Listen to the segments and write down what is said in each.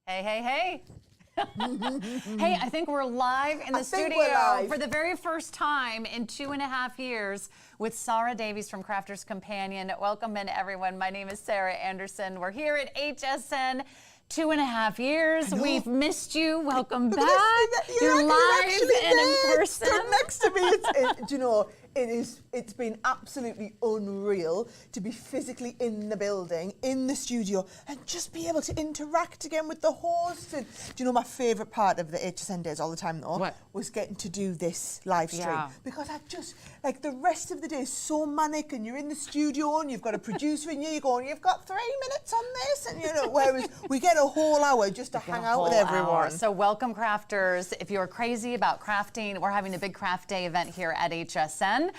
Hey, hey, hey. Hey, I think we're live in the studio for the very first time in 2.5 years with Sarah Davies from Crafters Companion. Welcome in, everyone. My name is Sarah Anderson. We're here at HSN. 2.5 years. We've missed you. Welcome back. You're live and in person. Stood next to me. Do you know, it's been absolutely unreal to be physically in the building, in the studio, and just be able to interact again with the hosts. And do you know my favourite part of the HSN days all the time though? What? Was getting to do this live stream. Yeah. Because I just, like the rest of the day is so manic and you're in the studio and you've got a producer in you, you're going, you've got 3 minutes on this, and you know, whereas we get a whole hour just to hang out with everyone. So welcome, crafters. If you're crazy about crafting, we're having a big craft day event here at HSN.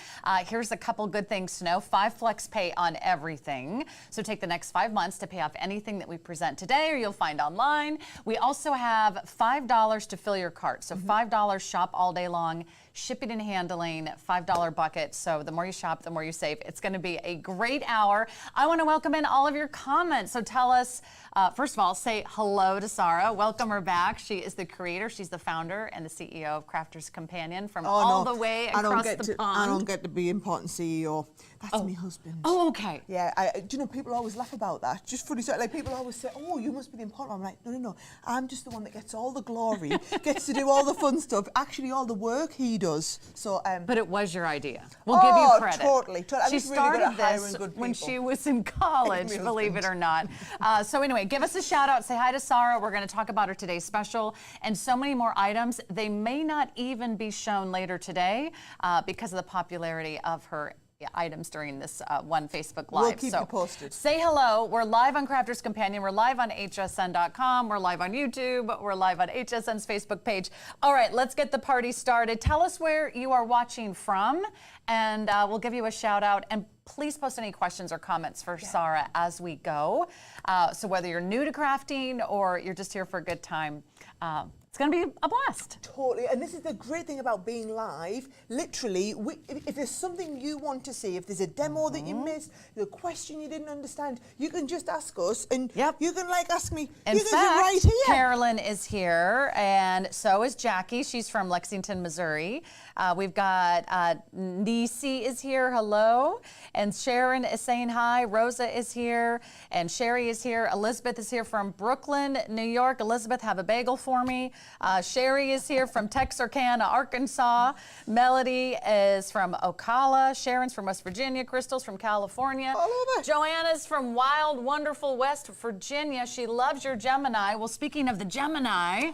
Here's a couple good things to know. 5 flex pay on everything. So take the next 5 months to pay off anything that we present today or you'll find online. We also have $5 to fill your cart. So $5 shop all day long. Shipping and handling, $5 bucket. So the more you shop, the more you save. It's going to be a great hour. I want to welcome in all of your comments. So tell us, first of all, say hello to Sarah. Welcome her back. She is the creator. She's the founder and the CEO of Crafters Companion from all the way across the pond. I don't get to be important CEO. That's my husband. Oh, okay. Yeah, do you know, people always laugh about that. Just funny, so, like people always say, oh, you must be the important one. I'm like, no. I'm just the one that gets all the glory, gets to do all the fun stuff. Actually, all the work he does. So, but it was your idea. We'll give you credit. Totally. She started this when she was in college, believe it or not. So anyway, give us a shout out. Say hi to Sarah. We're going to talk about her today's special and so many more items. They may not even be shown later today because of the popularity of her items during this one Facebook Live. We'll keep you posted. Say hello. We're live on Crafters Companion. We're live on hsn.com. We're live on YouTube. We're live on HSN's Facebook page. All right, let's get the party started. Tell us where you are watching from, and we'll give you a shout out. And please post any questions or comments for Sarah as we go. So whether you're new to crafting or you're just here for a good time, it's going to be a blast. Totally, and this is the great thing about being live. Literally, if there's something you want to see, if there's a demo that you missed, the question you didn't understand, you can just ask us, and you can ask me. In fact, right here. Carolyn is here, and so is Jackie. She's from Lexington, Missouri. We've got Nisi is here, hello, and Sharon is saying hi. Rosa is here, and Sherry is here. Elizabeth is here from Brooklyn, New York. Elizabeth, have a bagel for me. Sherry is here from Texarkana, Arkansas. Melody is from Ocala. Sharon's from West Virginia. Crystal's from California. All over. Joanna's from wild, wonderful West Virginia. She loves your Gemini. Well, speaking of the Gemini,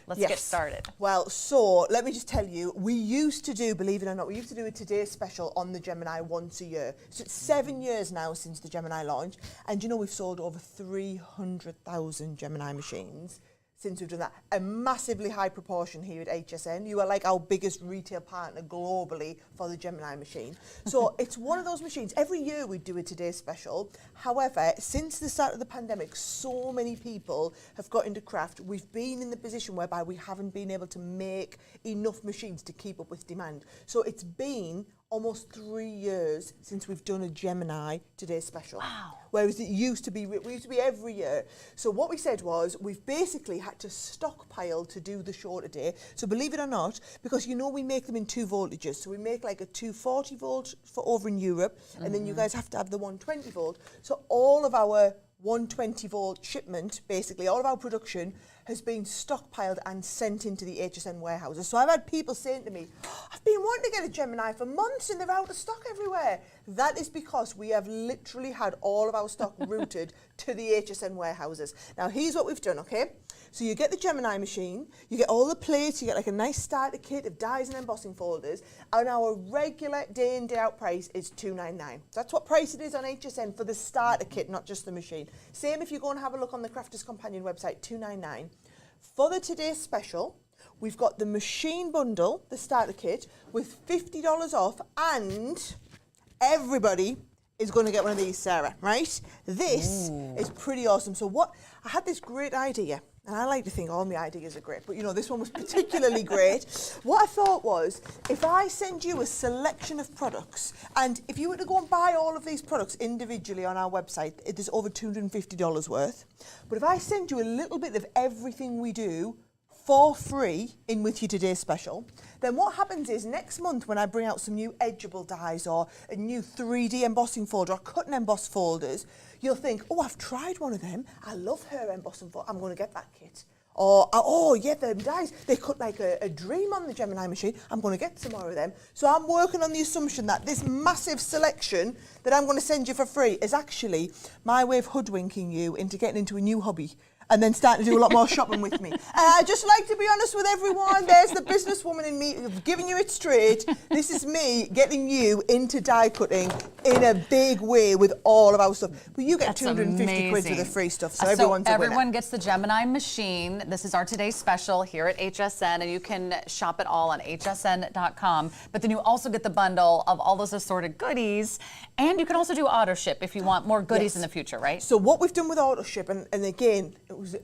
let's get started. Well, so let me just tell you, we used to do, believe it or not, we used to do a Today special on the Gemini once a year. So it's 7 years now since the Gemini launch. And you know, we've sold over 300,000 Gemini machines since we've done that. A massively high proportion here at HSN. You are like our biggest retail partner globally for the Gemini machine. So it's one of those machines. Every year we do a Today special. However, since the start of the pandemic, so many people have got into craft. We've been in the position whereby we haven't been able to make enough machines to keep up with demand. So it's been almost 3 years since we've done a Gemini Today special. Wow. Whereas it used to be, we used to be every year. So what we said was, we've basically had to stockpile to do the show today. So believe it or not, because you know we make them in 2 voltages. So we make like a 240 volt for over in Europe, and then you guys have to have the 120 volt. So all of our 120 volt shipment, basically all of our production has been stockpiled and sent into the HSN warehouses. So I've had people saying to me, I've been wanting to get a Gemini for months and they're out of stock everywhere. That is because we have literally had all of our stock routed to the HSN warehouses. Now here's what we've done, okay? So you get the Gemini machine, you get all the plates, you get like a nice starter kit of dies and embossing folders, and our regular day in, day out price is $299. That's what price it is on HSN for the starter kit, not just the machine. Same if you go and have a look on the Crafters Companion website, $299. For the Today special, we've got the machine bundle, the starter kit, with $50 off, and everybody is going to get one of these, Sarah, right? This is pretty awesome. So I had this great idea, and I like to think all my ideas are great, but you know, this one was particularly great. What I thought was, if I send you a selection of products, and if you were to go and buy all of these products individually on our website, it is over $250 worth. But if I send you a little bit of everything we do for free in With You Today special, then what happens is next month when I bring out some new edgeable dies or a new 3D embossing folder or cut and emboss folders, you'll think, oh, I've tried one of them. I love her embossing folder. I'm going to get that kit. Or, oh, yeah, them dies. They cut like a dream on the Gemini machine. I'm going to get some more of them. So I'm working on the assumption that this massive selection that I'm going to send you for free is actually my way of hoodwinking you into getting into a new hobby and then starting to do a lot more shopping with me. And I just like to be honest with everyone. There's the businesswoman in me giving you it straight. This is me getting you into die cutting in a big way with all of our stuff. But you get 250 quid for the free stuff, so everyone's a winner. Everyone gets the Gemini machine. This is our today's special here at HSN, and you can shop it all on hsn.com. But then you also get the bundle of all those assorted goodies, and you can also do Autoship if you want more goodies in the future, right? So what we've done with Autoship, and again,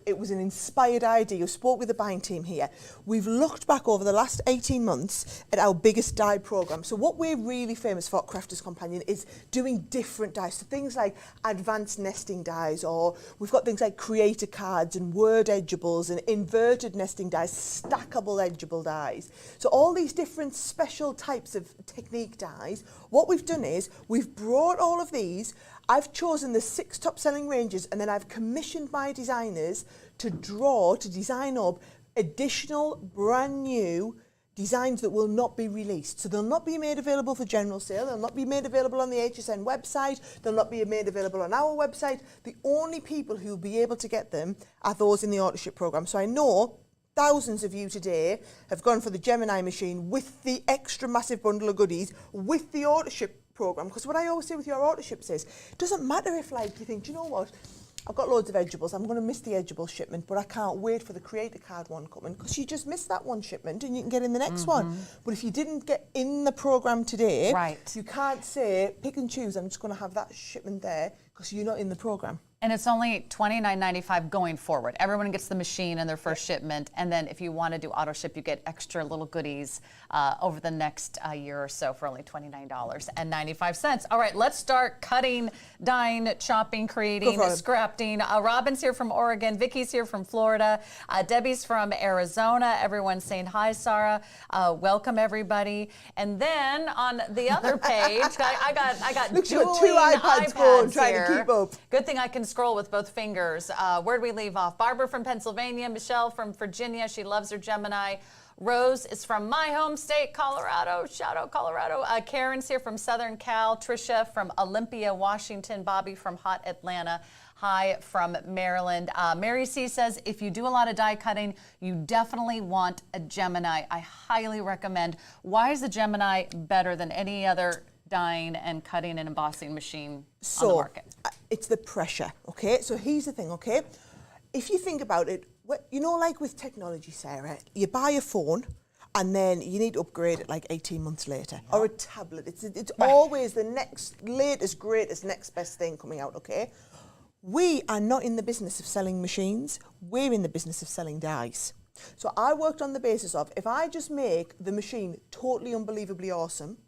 it was an inspired idea. You spoke with the buying team here. We've looked back over the last 18 months at our biggest die program. So what we're really famous for at Crafters Companion is doing different dies. So things like advanced nesting dies, or we've got things like creator cards and word edgeables and inverted nesting dies, stackable edgeable dies. So all these different special types of technique dies, what we've done is we've brought all of these. I've chosen the 6 top selling ranges, and then I've commissioned my designers to design up additional brand new designs that will not be released. So they'll not be made available for general sale, they'll not be made available on the HSN website, they'll not be made available on our website. The only people who will be able to get them are those in the Autoship program. So I know thousands of you today have gone for the Gemini machine with the extra massive bundle of goodies with the Autoship program, because what I always say with your Autoship is, it doesn't matter if like you think, do you know what, I've got loads of edgeables, I'm going to miss the edgeable shipment, but I can't wait for the creator card one coming, because you just missed that one shipment and you can get in the next one. But if you didn't get in the program today, you can't say pick and choose, I'm just going to have that shipment there, because you're not in the program. And it's only $29.95 going forward. Everyone gets the machine in their first shipment, and then if you want to do Autoship, you get extra little goodies over the next year or so for only $29.95. All right, let's start cutting, dyeing, chopping, creating, scrapping. Robin's here from Oregon. Vicky's here from Florida. Debbie's from Arizona. Everyone's saying hi, Sarah. Welcome, everybody. And then on the other page, I got Look, dueling two iPads going, trying here. to keep up. Good thing I can scroll with both fingers. Where'd we leave off? Barbara from Pennsylvania, Michelle from Virginia. She loves her Gemini. Rose is from my home state, Colorado. Shout out, Colorado. Karen's here from Southern Cal. Trisha from Olympia, Washington. Bobby from hot Atlanta. Hi from Maryland. Mary C says, if you do a lot of die cutting, you definitely want a Gemini. I highly recommend. Why is the Gemini better than any other dyeing and cutting and embossing machine on the market? It's the pressure, okay? So here's the thing, okay? If you think about it, you know, like with technology, Sarah, you buy a phone and then you need to upgrade it like 18 months later, or a tablet. It's always the next latest, greatest, next best thing coming out, okay? We are not in the business of selling machines. We're in the business of selling dies. So I worked on the basis of, if I just make the machine totally unbelievably awesome,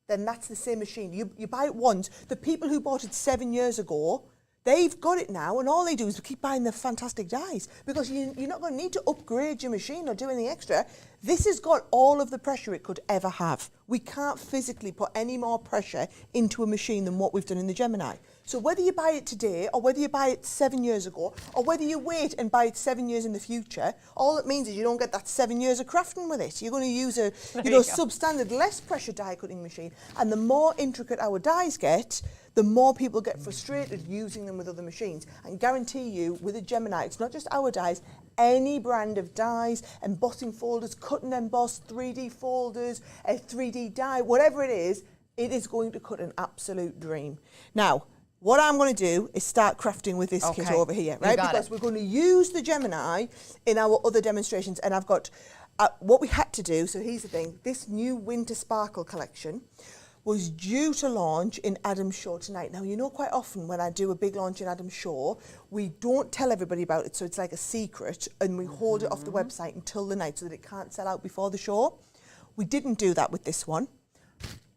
then that's the same machine. You buy it once. The people who bought it 7 years ago, they've got it now, and all they do is keep buying the fantastic dies, because you're not going to need to upgrade your machine or do anything extra. This has got all of the pressure it could ever have. We can't physically put any more pressure into a machine than what we've done in the Gemini. So whether you buy it today, or whether you buy it 7 years ago, or whether you wait and buy it 7 years in the future, all it means is you don't get that 7 years of crafting with it. You're going to use a substandard, less pressure die cutting machine. And the more intricate our dies get, the more people get frustrated using them with other machines. And guarantee you, with a Gemini, it's not just our dies, any brand of dies, embossing folders, cut and emboss, 3D folders, a 3D die, whatever it is going to cut an absolute dream. Now, what I'm going to do is start crafting with this kit over here, right? Because we're going to use the Gemini in our other demonstrations, and I've got what we had to do. So here's the thing: this new Winter Sparkle collection. was due to launch in Adam's show tonight. Now, you know, quite often when I do a big launch in Adam's show, we don't tell everybody about it, so it's like a secret, and we hold it off the website until the night so that it can't sell out before the show. We didn't do that with this one.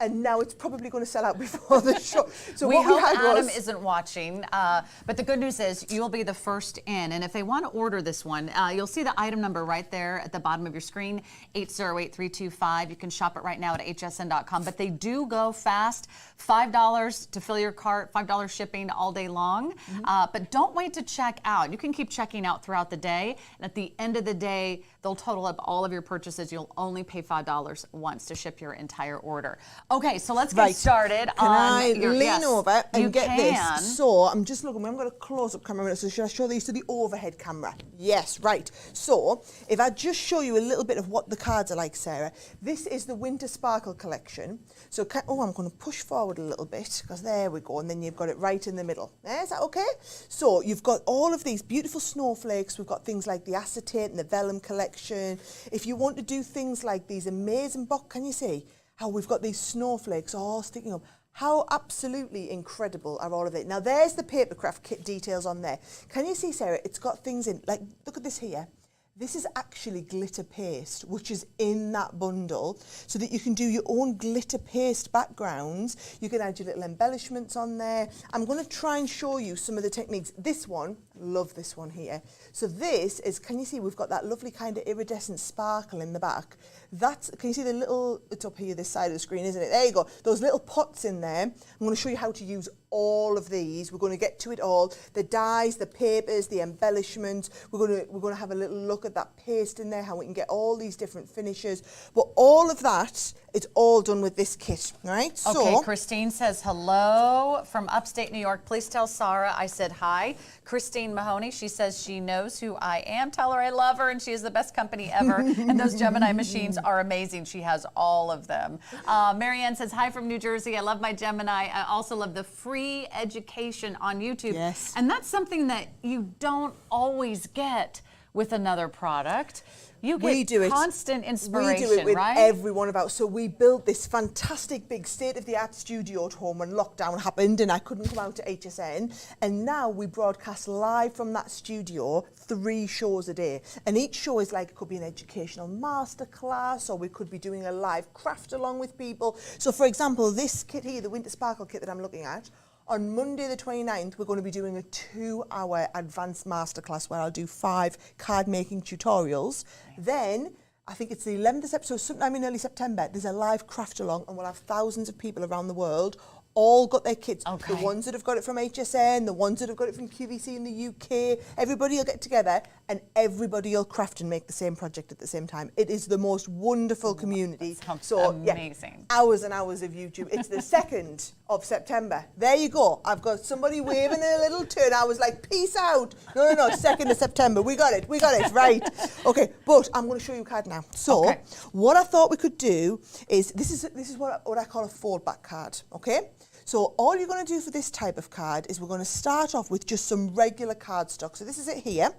And now it's probably going to sell out before the show. So we what hope we had Adam was, isn't watching, but the good news is you'll be the first in. And if they want to order this one, you'll see the item number right there at the bottom of your screen, 808325. You can shop it right now at hsn.com. But they do go fast. $5 to fill your cart, $5 shipping all day long. But don't wait to check out. You can keep checking out throughout the day. And at the end of the day, they'll total up all of your purchases. You'll only pay $5 once to ship your entire order. Okay, so let's get started. Can I lean over and you get can. this? So I'm just looking, we haven't got a close-up camera, so should I show these to the overhead camera? Yes, right. So if I just show you a little bit of what the cards are like, Sarah, this is the Winter Sparkle collection. So, I'm going to push forward a little bit, because there we go, and then you've got it right in the middle. Is that okay? So you've got all of these beautiful snowflakes. We've got things like the Acetate and the Vellum collection. If you want to do things like these amazing box, can you see how we've got these snowflakes all sticking up? How absolutely incredible are all of it? Now there's the Papercraft Kit details on there. Can you see, Sarah, it's got things in, like, look at this here. This is actually glitter paste, which is in that bundle, so that you can do your own glitter paste backgrounds. You can add your little embellishments on there. I'm going to try and show you some of the techniques. This one, love this one here. So this is, can you see, we've got that lovely kind of iridescent sparkle in the back. That's, can you see the little, it's up here, this side of the screen, isn't it? There you go. Those little pots in there. I'm going to show you how to use all of these. We're going to get to it all. The dyes, the papers, the embellishments. We're going to have a little look at that paste in there, how we can get all these different finishes. But all of that, it's all done with this kit, right? Okay, so, Christine says hello from upstate New York. Please tell Sarah I said hi. Christine Mahoney, she says she knows who I am. Tell her I love her and she is the best company ever. And those Gemini machines are amazing. She has all of them. Marianne says hi from New Jersey. I love my Gemini. I also love the free education on YouTube. Yes. And that's something that you don't always get with another product. You get constant inspiration, we do it with right? every one of our. So we built this fantastic big state-of-the-art studio at home when lockdown happened and I couldn't come out to HSN. And now we broadcast live from that studio 3 shows a day. And each show is like, it could be an educational masterclass, or we could be doing a live craft along with people. So for example, this kit here, the Winter Sparkle kit that I'm looking at, on Monday the 29th, we're going to be doing a 2-hour advanced masterclass where I'll do 5 card making tutorials. Then, I think it's the 11th of September, so sometime in early September, there's a live craft along and we'll have thousands of people around the world all got their kits. Okay. The ones that have got it from HSN, the ones that have got it from QVC in the UK, everybody will get together and everybody will craft and make the same project at the same time. It is the most wonderful community. So amazing. Yeah, hours and hours of YouTube. It's the 2nd of September. There you go. I've got somebody waving a little turn. I was like, peace out. No, 2nd of September. We got it, right. Okay, but I'm going to show you a card now. So, what I thought we could do is, this is what I call a foldback card, okay? So all you're going to do for this type of card is we're going to start off with just some regular cardstock. So this is it here.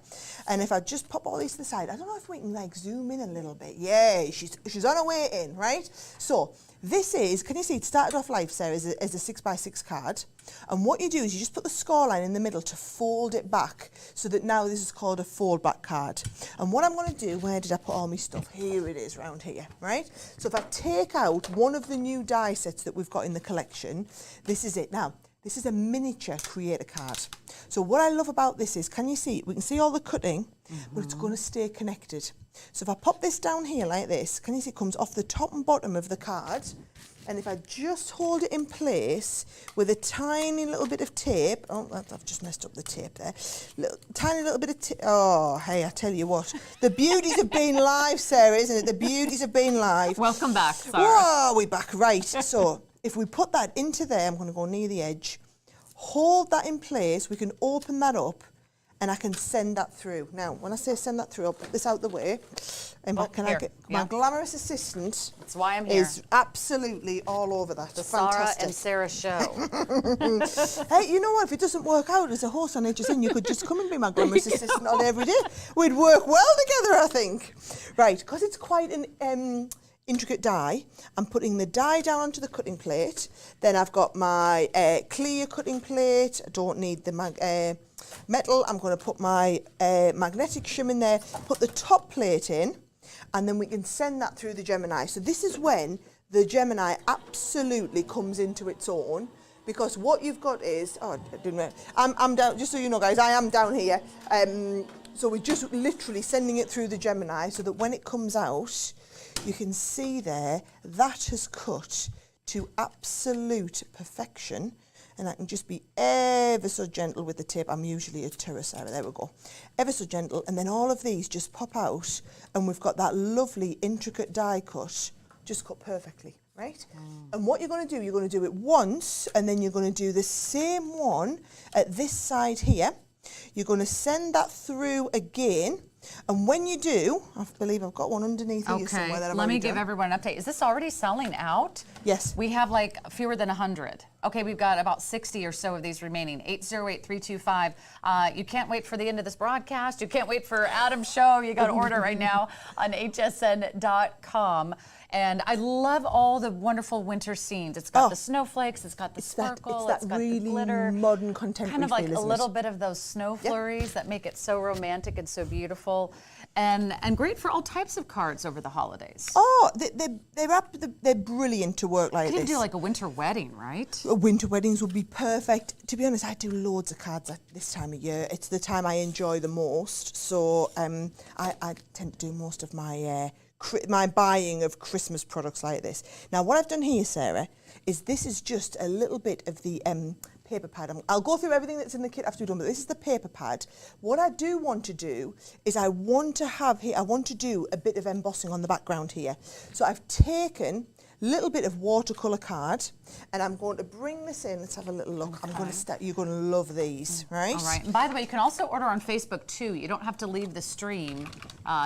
And if I just pop all these to the side, I don't know if we can like zoom in a little bit. Yeah, she's on her way in, right? So this is, can you see, it started off live, Sarah, as a 6x6 card. And what you do is you just put the score line in the middle to fold it back, so that now this is called a foldback card. And what I'm going to do, where did I put all my stuff? Here it is, round here, right? So if I take out one of the new die sets that we've got in the collection, this is it. Now, this is a miniature creator card. So what I love about this is, can you see, we can see all the cutting, but it's going to stay connected. So if I pop this down here like this, can you see it comes off the top and bottom of the card? And if I just hold it in place with a tiny little bit of tape, oh, I've just messed up the tape there. Tiny little bit of tape. Oh, hey, I tell you what. The beauties of being live, Sarah, isn't it? The beauties of being live. Welcome back, Sarah. Whoa, we're back, right. So if we put that into there, I'm going to go near the edge. Hold that in place. We can open that up. And I can send that through. Now, when I say send that through, I'll put this out the way. And my glamorous assistant That's why I'm here. is absolutely all over that. The Fantastic. Sarah and Sarah show. Hey, you know what? If it doesn't work out as a host on HSN, you could just come and be my glamorous assistant all every day. We'd work well together, I think. Right, because it's quite an intricate die. I'm putting the die down onto the cutting plate. Then I've got my clear cutting plate. I don't need the metal. I'm going to put my magnetic shim in there, put the top plate in, and then we can send that through the Gemini. So this is when the Gemini absolutely comes into its own, because what you've got is, I'm down, just so you know guys, I am down here. So we're just literally sending it through the Gemini so that when it comes out, you can see there, that has cut to absolute perfection. And I can just be ever so gentle with the tape. I'm usually a terror, Sarah, there we go. Ever so gentle, and then all of these just pop out, and we've got that lovely intricate die cut, just cut perfectly, right? And what you're going to do, you're going to do it once, and then you're going to do the same one at this side here. You're going to send that through again, and when you do, I believe I've got one underneath here somewhere that I've let me already give done. everyone an update. Is this already selling out? Yes. We have like fewer than 100. Okay, we've got about 60 or so of these remaining. 808-325. You can't wait for the end of this broadcast. You can't wait for Adam's show. You got to order right now on hsn.com. And I love all the wonderful winter scenes. It's got the snowflakes, it's got the sparkle, it's got really the glitter. modern contemporary kind of like feel, a isn't little it? bit of those snow flurries that make it so romantic and so beautiful. And great for all types of cards over the holidays. Oh, they're brilliant to work like You can this. do like a winter wedding, right? Winter weddings would be perfect. To be honest, I do loads of cards at this time of year. It's the time I enjoy the most. So I tend to do most of my my buying of Christmas products like this. Now, what I've done here, Sarah, is this is just a little bit of the paper pad. I'll go through everything that's in the kit after we're done, but this is the paper pad. What I do want to do is I want to do a bit of embossing on the background here. So I've taken a little bit of watercolour card, and I'm going to bring this in. Let's have a little look. Okay. I'm going to start. You're going to love these, right? All right. And by the way, you can also order on Facebook too. You don't have to leave the stream.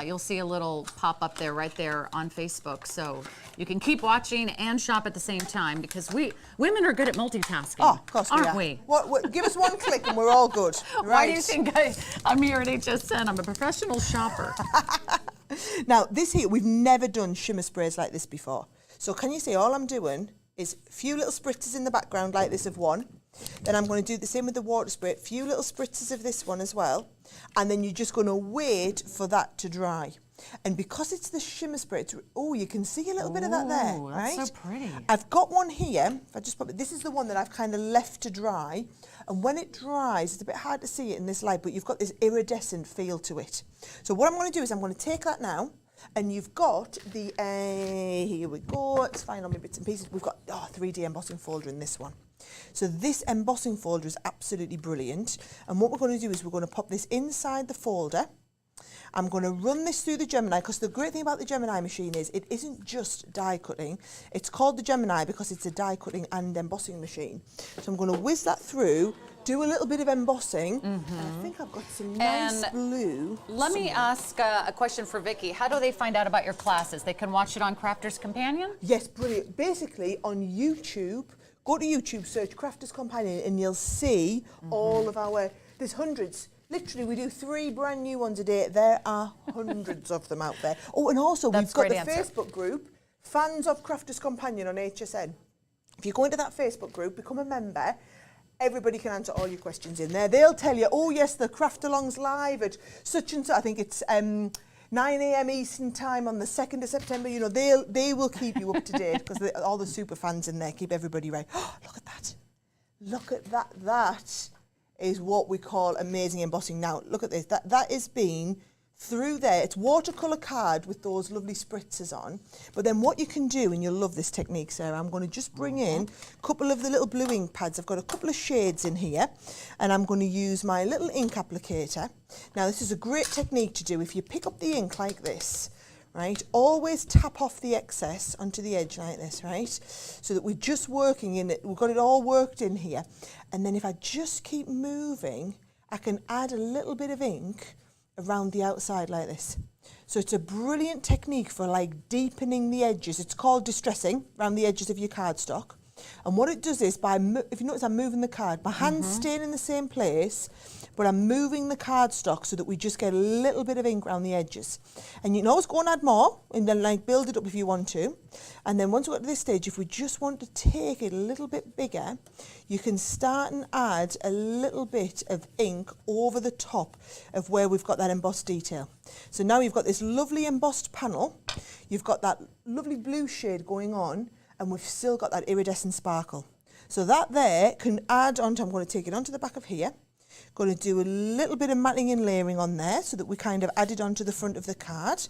You'll see a little pop up there, right there on Facebook. So you can keep watching and shop at the same time, because women are good at multitasking. Oh, of course aren't we? we? Give us one click and we're all good. Right. Why do you think I'm here at HSN? I'm a professional shopper. Now, this here, we've never done shimmer sprays like this before. So can you see, all I'm doing is a few little spritzes in the background like this of one. Then I'm going to do the same with the water spray, a few little spritzes of this one as well. And then you're just going to wait for that to dry. And because it's the shimmer spray, you can see a little bit of that there, right? That's so pretty. I've got one here. If I just pop it, this is the one that I've kind of left to dry. And when it dries, it's a bit hard to see it in this light, but you've got this iridescent feel to it. So what I'm going to do is I'm going to take that now. And you've got the, here we go, it's fine on my bits and pieces. We've got 3D embossing folder in this one. So this embossing folder is absolutely brilliant. And what we're going to do is we're going to pop this inside the folder. I'm going to run this through the Gemini, because the great thing about the Gemini machine is it isn't just die cutting. It's called the Gemini because it's a die cutting and embossing machine. So I'm going to whiz that through, do a little bit of embossing, and I think I've got some nice blue. Let me ask a question for Vicky. How do they find out about your classes? They can watch it on Crafter's Companion? Yes, brilliant. Basically, on YouTube, go to YouTube, search Crafter's Companion, and you'll see all of our, there's hundreds. Literally, we do 3 brand new ones a day. There are hundreds of them out there. Oh, and also we've got the Facebook group, Fans of Crafter's Companion on HSN. If you go into that Facebook group, become a member, everybody can answer all your questions in there. They'll tell you, oh yes, the Craft Along's live at such and such. I think it's 9 a.m. Eastern time on the 2nd of September. You know, they will keep you up to date, because all the super fans in there keep everybody right. Oh, look at that. Look at that. That is what we call amazing embossing. Now, look at this. That is being through there. It's watercolour card with those lovely spritzers on. But then what you can do, and you'll love this technique, Sarah, I'm going to just bring in a couple of the little blue ink pads. I've got a couple of shades in here, and I'm going to use my little ink applicator. Now, this is a great technique to do. If you pick up the ink like this, right, always tap off the excess onto the edge like this, right, so that we're just working in it. We've got it all worked in here. And then if I just keep moving, I can add a little bit of ink around the outside like this. So it's a brilliant technique for like deepening the edges. It's called distressing around the edges of your cardstock. And what it does is, if you notice I'm moving the card, my hands staying in the same place, but I'm moving the cardstock so that we just get a little bit of ink around the edges. And you can always go and add more and then like build it up if you want to. And then once we get to this stage, if we just want to take it a little bit bigger, you can start and add a little bit of ink over the top of where we've got that embossed detail. So now you've got this lovely embossed panel, you've got that lovely blue shade going on, and we've still got that iridescent sparkle. So that there can add onto, I'm going to take it onto the back of here, going to do a little bit of matting and layering on there so that we kind of add it onto the front of the card.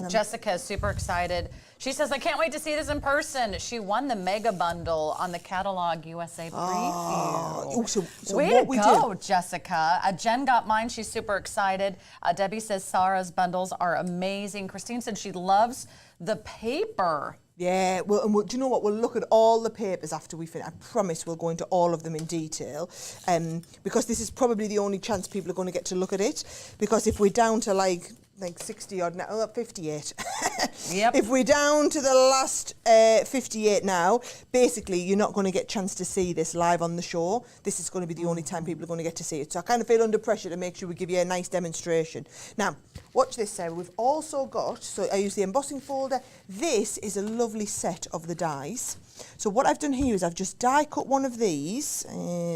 Jessica is super excited. She says, I can't wait to see this in person. She won the mega bundle on the Catalog USA preview. So Way what to we go, do, Jessica. Jen got mine. She's super excited. Debbie says Sarah's bundles are amazing. Christine said she loves the paper. yeah, well, and do you know what? We'll look at all the papers after we finish. I promise we'll go into all of them in detail, because this is probably the only chance people are going to get to look at it. Because if we're down to like 60 odd now, 58. Yep. If we're down to the last 58 now, basically you're not going to get a chance to see this live on the show. This is going to be the only time people are going to get to see it. So I kind of feel under pressure to make sure we give you a nice demonstration. Now, watch this, Sarah. We've also got, so I use the embossing folder. This is a lovely set of the dies. So what I've done here is I've just die cut one of these.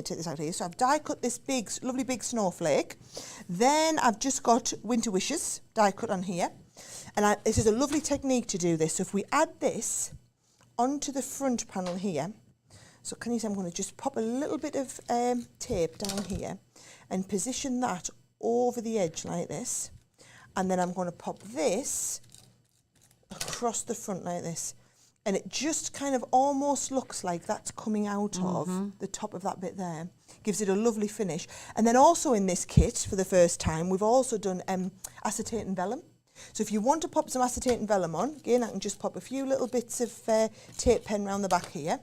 Take this out here. So I've die cut this big, lovely big snowflake. Then I've just got winter wishes die cut on here. And this is a lovely technique to do this. So if we add this onto the front panel here, so can you see I'm going to just pop a little bit of tape down here and position that over the edge like this. And then I'm going to pop this across the front like this. And it just kind of almost looks like that's coming out of the top of that bit there. Gives it a lovely finish. And then also in this kit, for the first time, we've also done Acetate and Vellum. So if you want to pop some Acetate and Vellum on, again, I can just pop a few little bits of tape pen around the back here.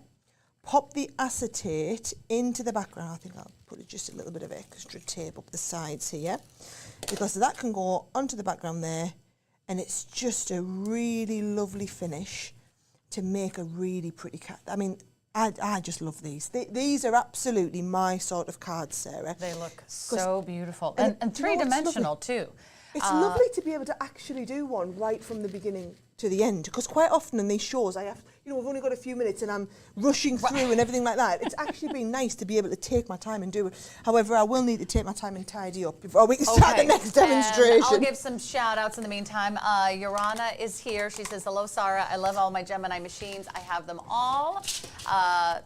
Pop the acetate into the background. I think I'll put just a little bit of extra tape up the sides here, because that can go onto the background there, and it's just a really lovely finish to make a really pretty card. I mean, I just love these. These are absolutely my sort of cards, Sarah. They look so beautiful. and And do you know what's three-dimensional, too. It's lovely to be able to actually do one right from the beginning to the end, because quite often in these shows I have, we've only got a few minutes and I'm rushing through and everything like that. It's actually been nice to be able to take my time and do it. However, I will need to take my time and tidy up before we can start the next demonstration. And I'll give some shout outs in the meantime. Yorana is here. She says, hello, Sarah. I love all my Gemini machines. I have them all.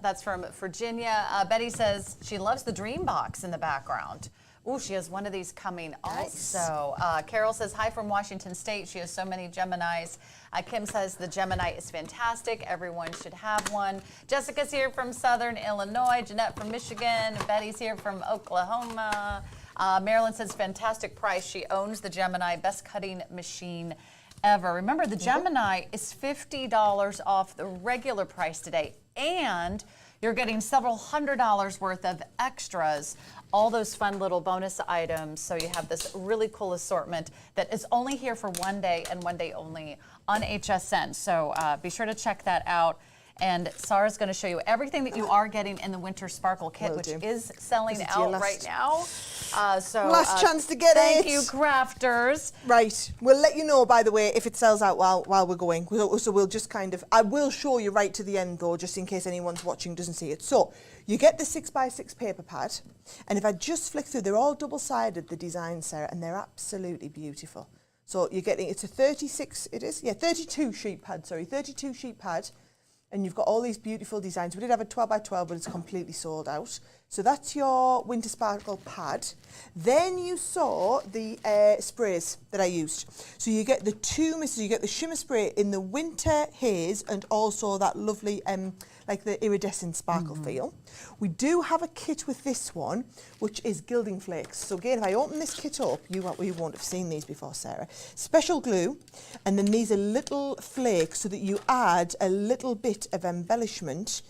That's from Virginia. Betty says she loves the dream box in the background. Ooh, she has one of these coming also. Carol says, hi from Washington State. She has so many Geminis. Kim says, the Gemini is fantastic. Everyone should have one. Jessica's here from Southern Illinois. Jeanette from Michigan. Betty's here from Oklahoma. Marilyn says, fantastic price. She owns the Gemini, best cutting machine ever. Remember, the Gemini is $50 off the regular price today. And you're getting several $100s worth of extras, all those fun little bonus items. So you have this really cool assortment that is only here for one day and one day only on HSN. So be sure to check that out. And Sarah's going to show you everything that you are getting in the Winter Sparkle Kit, which is selling out right now. Last chance to get Thank you, crafters. Right. We'll let you know, by the way, if it sells out while we're going. So we'll just kind of, I will show you right to the end, though, just in case anyone's watching doesn't see it. So you get the 6x6 paper pad. And if I just flick through, they're all double-sided, the design, Sarah, and they're absolutely beautiful. So you're getting, it's a 32 sheet pad, 32 sheet pad. And you've got all these beautiful designs. We did have a 12x12, but it's completely sold out. So that's your Winter Sparkle pad. Then you saw the sprays that I used. So you get the two misses. You get the Shimmer Spray in the Winter Haze and also that lovely, like the iridescent sparkle feel. We do have a kit with this one, which is Gilding Flakes. So again, if I open this kit up, you won't have seen these before, Sarah. Special glue, and then these are little flakes so that you add a little bit of embellishment.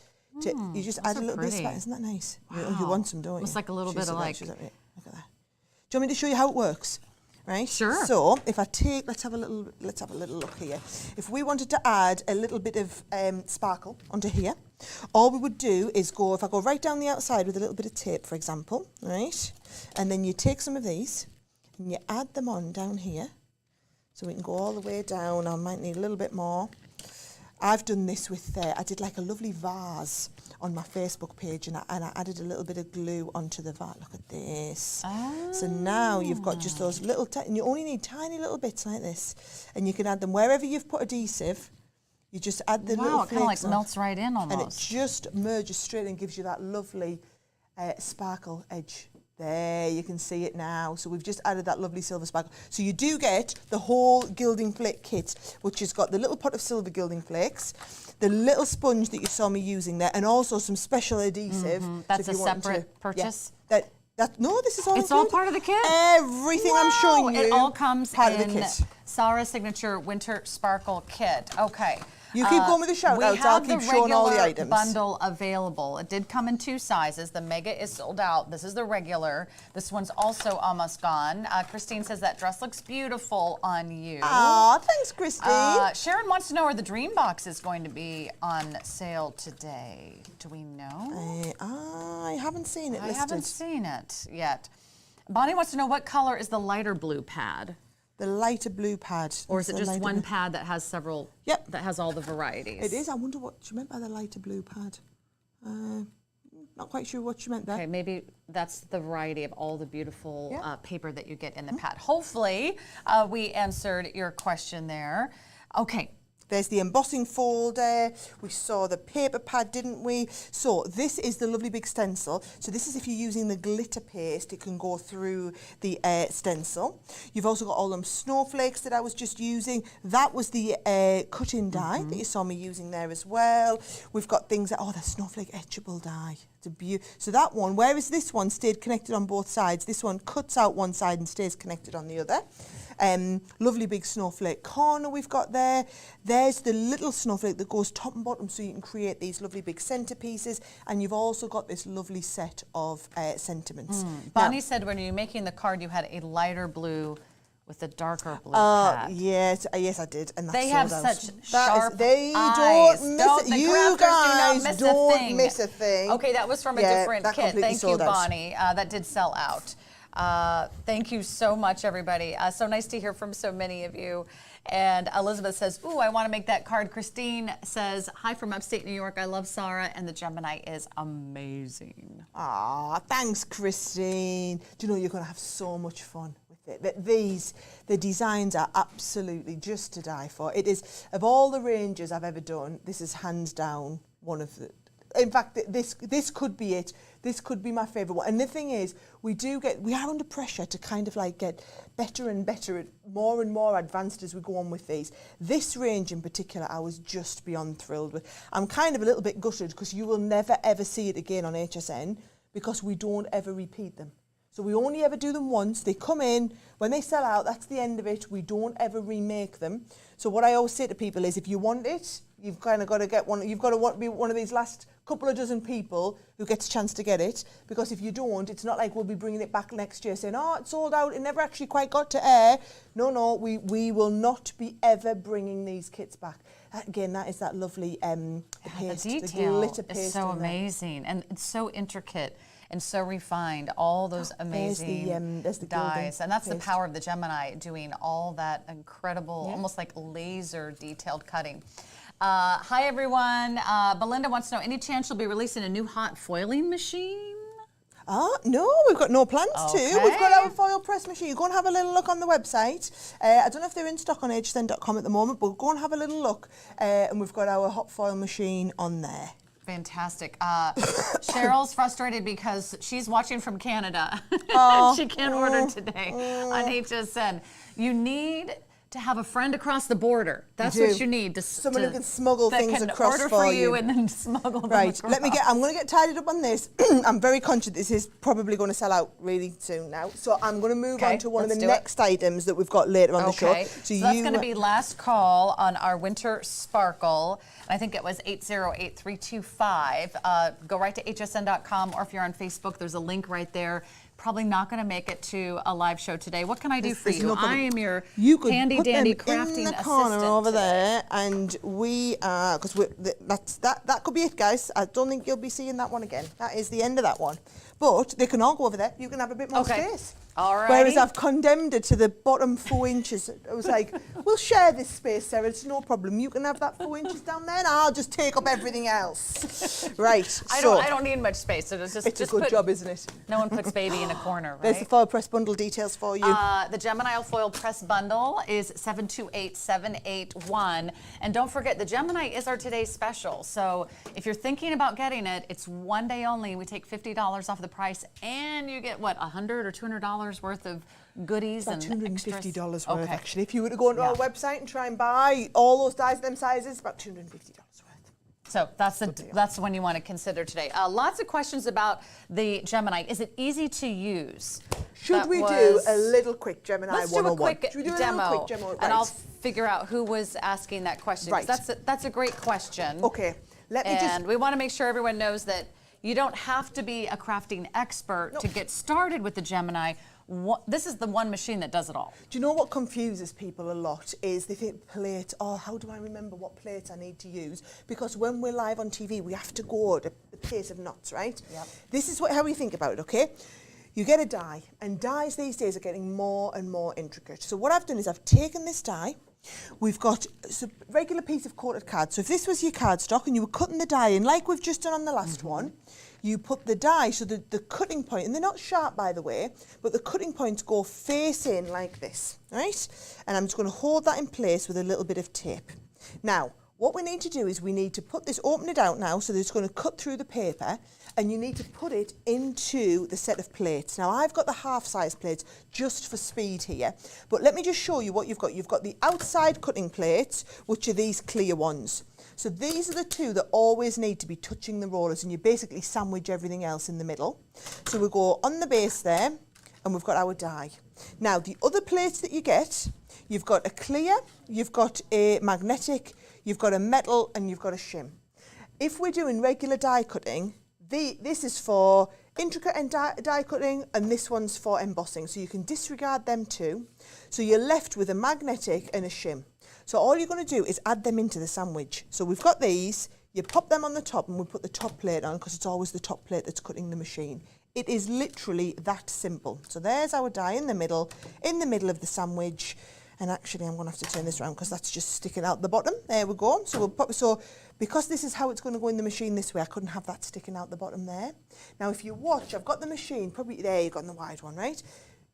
You just add a little bit of spice. Isn't that nice? Wow. You want some, don't you? It's like a little bit of like... Look at that. Do you want me to show you how it works? right? Sure. So if I take, let's have a little look here. If we wanted to add a little bit of sparkle onto here, all we would do is go, if I go right down the outside with a little bit of tape, for example, right? And then you take some of these and you add them on down here. So we can go all the way down. I might need a little bit more. I've done this with, I did like a lovely vase on my Facebook page, and I added a little bit of glue onto the vase. Look at this. Oh. So now you've got just those little, and you only need tiny little bits like this, and you can add them wherever you've put adhesive. You just add the little Wow, it kind of like flakes on, melts right in almost. and it just merges straight and gives you that lovely sparkle edge. There, you can see it now. So we've just added that lovely silver sparkle. So you do get the whole Gilding Flake kit, which has got the little pot of silver Gilding Flakes, the little sponge that you saw me using there, and also some special adhesive. Mm-hmm. So That's if a you want separate purchase? Yeah, no, this is all It's all included. part of the kit? Everything I'm showing you. It all comes part in of the kit. Sarah's Signature Winter Sparkle Kit. Okay. You keep going with the shout outs, I'll keep showing all the items. We have the regular bundle available. It did come in 2 sizes. The mega is sold out. This is the regular. This one's also almost gone. Christine says that dress looks beautiful on you. Aw, thanks, Christine. Sharon wants to know where the Dream Box is going to be on sale today. Do we know? I haven't seen it listed. I haven't seen it yet. Bonnie wants to know what color is the lighter blue pad? The lighter blue pad. Or is it just one pad that has several? Yep. That has all the varieties. It is. I wonder what you meant by the lighter blue pad. Not quite sure what you meant there. Okay, maybe that's the variety of all the beautiful Yeah. paper that you get in the pad. Hopefully, we answered your question there. Okay. There's the embossing folder. We saw the paper pad, didn't we? So this is the lovely big stencil. So this is if you're using the glitter paste, it can go through the stencil. You've also got all them snowflakes that I was just using. That was the cut-in die that you saw me using there as well. We've got things like, the Snowflake Etchable Dye. So that one, whereas this one stayed connected on both sides, this one cuts out one side and stays connected on the other. Lovely big snowflake corner we've got there. There's the little snowflake that goes top and bottom, so you can create these lovely big centerpieces, and you've also got this lovely set of sentiments. Bonnie said when you were making the card, you had a lighter blue with a darker blue pad. Yes, I did, and that's They have sold out. such sharp they eyes. don't miss it. The You crafters guys do not miss a thing. Okay, that was from a Yeah, different that kit. completely Thank you, sold out. Bonnie. That did sell out. Thank you so much, everybody. So nice to hear from so many of you. And Elizabeth says, ooh, I want to make that card. Christine says, hi from upstate New York. I love Sarah, and the Gemini is amazing. Ah, thanks, Christine. Do you know you're going to have so much fun with it? The designs are absolutely just to die for. It is, of all the ranges I've ever done, this is hands down one of the. In fact, this could be it. This could be my favourite one. And the thing is, we are under pressure to kind of like get better and better, more and more advanced as we go on with these. This range in particular, I was just beyond thrilled with. I'm kind of a little bit gutted because you will never ever see it again on HSN because we don't ever repeat them. So we only ever do them once. They come in, when they sell out, that's the end of it. We don't ever remake them. So what I always say to people is if you want it, you've kind of got to get one. You've got to be one of these last couple of dozen people who gets a chance to get it, because if you don't, it's not like we'll be bringing it back next year saying, oh, it's sold out, it never actually quite got to air. No, we will not be ever bringing these kits back. Again, that is that lovely paste, the detail glitter paste is so in there. amazing, and it's so intricate and so refined. All those amazing there's the dyes, and that's the paste. power of the Gemini, doing all that incredible, almost like laser detailed cutting. Hi everyone. Belinda wants to know, any chance you'll be releasing a new hot foiling machine? No, we've got no plans to. We've got our foil press machine. You go and have a little look on the website. I don't know if they're in stock on hsn.com at the moment, but go and have a little look. And we've got our hot foil machine on there. Fantastic. Cheryl's frustrated because she's watching from Canada. She can't order today on HSN. You need to have a friend across the border. That's what you need. Someone who can smuggle things across order for you and then smuggle them Right, across. I'm going to get tidied up on this. I'm very conscious this is probably going to sell out really soon now. So I'm going to move on to one of the next items that we've got later on the show. So that's going to be last call on our winter sparkle. I think it was 808-325. Go right to hsn.com, or if you're on Facebook, there's a link right there. probably not going to make it to a live show today. What can I do for you? No I am your could handy put dandy them crafting in the assistant corner over today. there, and we are, because that could be it, guys. I don't think you'll be seeing that one again. That is the end of that one. But they can all go over there. You can have a bit more space. All right. Whereas I've condemned it to the bottom 4 inches. I was like, we'll share this space, Sarah. It's no problem. You can have that 4 inches down there, and I'll just take up everything else. Right. I don't need much space. So it's a good job, isn't it? No one puts baby in a corner, right? There's the foil press bundle details for you. The Gemini foil press bundle is 728781. And don't forget, the Gemini is our today's special. So if you're thinking about getting it, it's one day only. We take $50 off the price, and you get, what, $100 or $200 worth of goodies about and $250 worth, okay. actually. If you were to go onto our website and try and buy all those dyes, them sizes, about $250 worth. So that's the one you want to consider today. Lots of questions about the Gemini. Is it easy to use? Should we do a little quick Gemini 101? Let's do a quick demo, a quick demo, and I'll figure out who was asking that question. Right. That's a great question. Okay. And we want to make sure everyone knows that you don't have to be a crafting expert to get started with the Gemini. This is the one machine that does it all. Do you know what confuses people a lot is they think plate, oh, how do I remember what plate I need to use? Because when we're live on TV, we have to go at the pace of knots, right? Yep. This is how we think about it, okay? You get a die, and dies these days are getting more and more intricate. So what I've done is I've taken this die. We've got a regular piece of coated card. So if this was your cardstock and you were cutting the die in, like we've just done on the last one, you put the die, so the cutting point, and they're not sharp, by the way, but the cutting points go face in like this, right? And I'm just going to hold that in place with a little bit of tape. Now, what we need to do is we need to put this, open it out now, so that it's going to cut through the paper, and you need to put it into the set of plates. Now, I've got the half-size plates just for speed here, but let me just show you what you've got. You've got the outside cutting plates, which are these clear ones. So these are the two that always need to be touching the rollers, and you basically sandwich everything else in the middle. So we go on the base there, and we've got our die. Now, the other plates that you get, you've got a clear, you've got a magnetic, you've got a metal, and you've got a shim. If we're doing regular die cutting, this is for intricate and die cutting, and this one's for embossing. So you can disregard them too. So you're left with a magnetic and a shim. So all you're going to do is add them into the sandwich. So we've got these, you pop them on the top, and we put the top plate on, because it's always the top plate that's cutting the machine. It is literally that simple. So there's our die in the middle of the sandwich. And actually, I'm going to have to turn this around because that's just sticking out the bottom. There we go. So we'll pop, so because this is how it's going to go in the machine this way, I couldn't have that sticking out the bottom there. Now, if you watch, I've got the machine, probably there, you've got the wide one, right?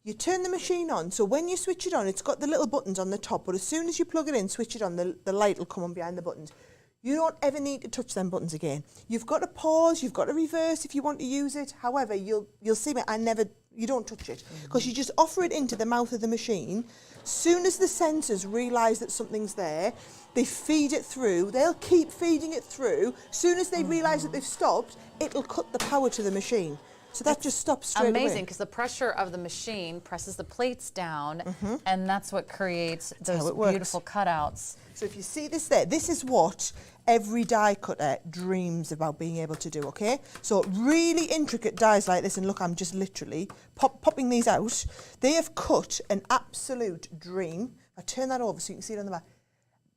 You turn the machine on, so when you switch it on, it's got the little buttons on the top, but as soon as you plug it in, switch it on, the light will come on behind the buttons. You don't ever need to touch them buttons again. You've got to pause, you've got to reverse if you want to use it. However, you'll see me, you don't touch it, because you just offer it into the mouth of the machine. Soon as the sensors realise that something's there, they feed it through. They'll keep feeding it through. Soon as they realise that they've stopped, it'll cut the power to the machine. So that just stops straight away. Amazing, because the pressure of the machine presses the plates down, and that's what creates those beautiful cutouts. So if you see this there, this is what every die cutter dreams about being able to do, okay? So really intricate dies like this, and look, I'm just literally popping these out. They have cut an absolute dream. I turn that over so you can see it on the back.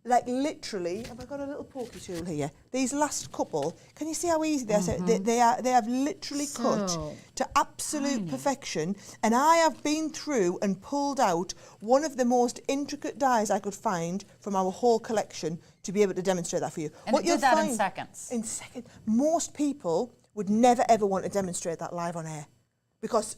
Like literally, have I got a little pokey tool here? These last couple, can you see how easy they are? So they have literally cut to absolute perfection. And I have been through and pulled out one of the most intricate dies I could find from our whole collection to be able to demonstrate that for you. And you did that in seconds. In seconds. Most people would never ever want to demonstrate that live on air, because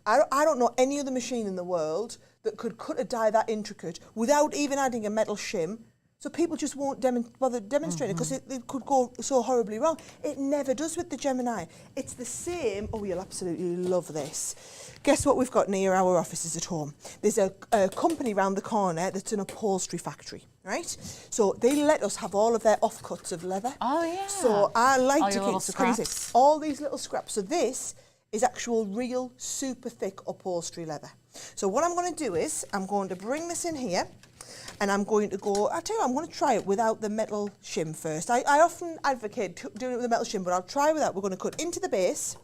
I don't know any other machine in the world that could cut a die that intricate without even adding a metal shim. So people just won't bother demonstrating because it could go so horribly wrong. It never does with the Gemini. It's the same. Oh, you'll absolutely love this. Guess what we've got near our offices at home? There's a company round the corner that's an upholstery factory, right? So they let us have all of their offcuts of leather. Oh, yeah. So I like to keep scraps. all these little scraps. So this is actual real super thick upholstery leather. So what I'm going to do is I'm going to bring this in here. And I'm going to go, I tell you, I'm going to try it without the metal shim first. I often advocate doing it with a metal shim, but I'll try without. We're going to cut into the base.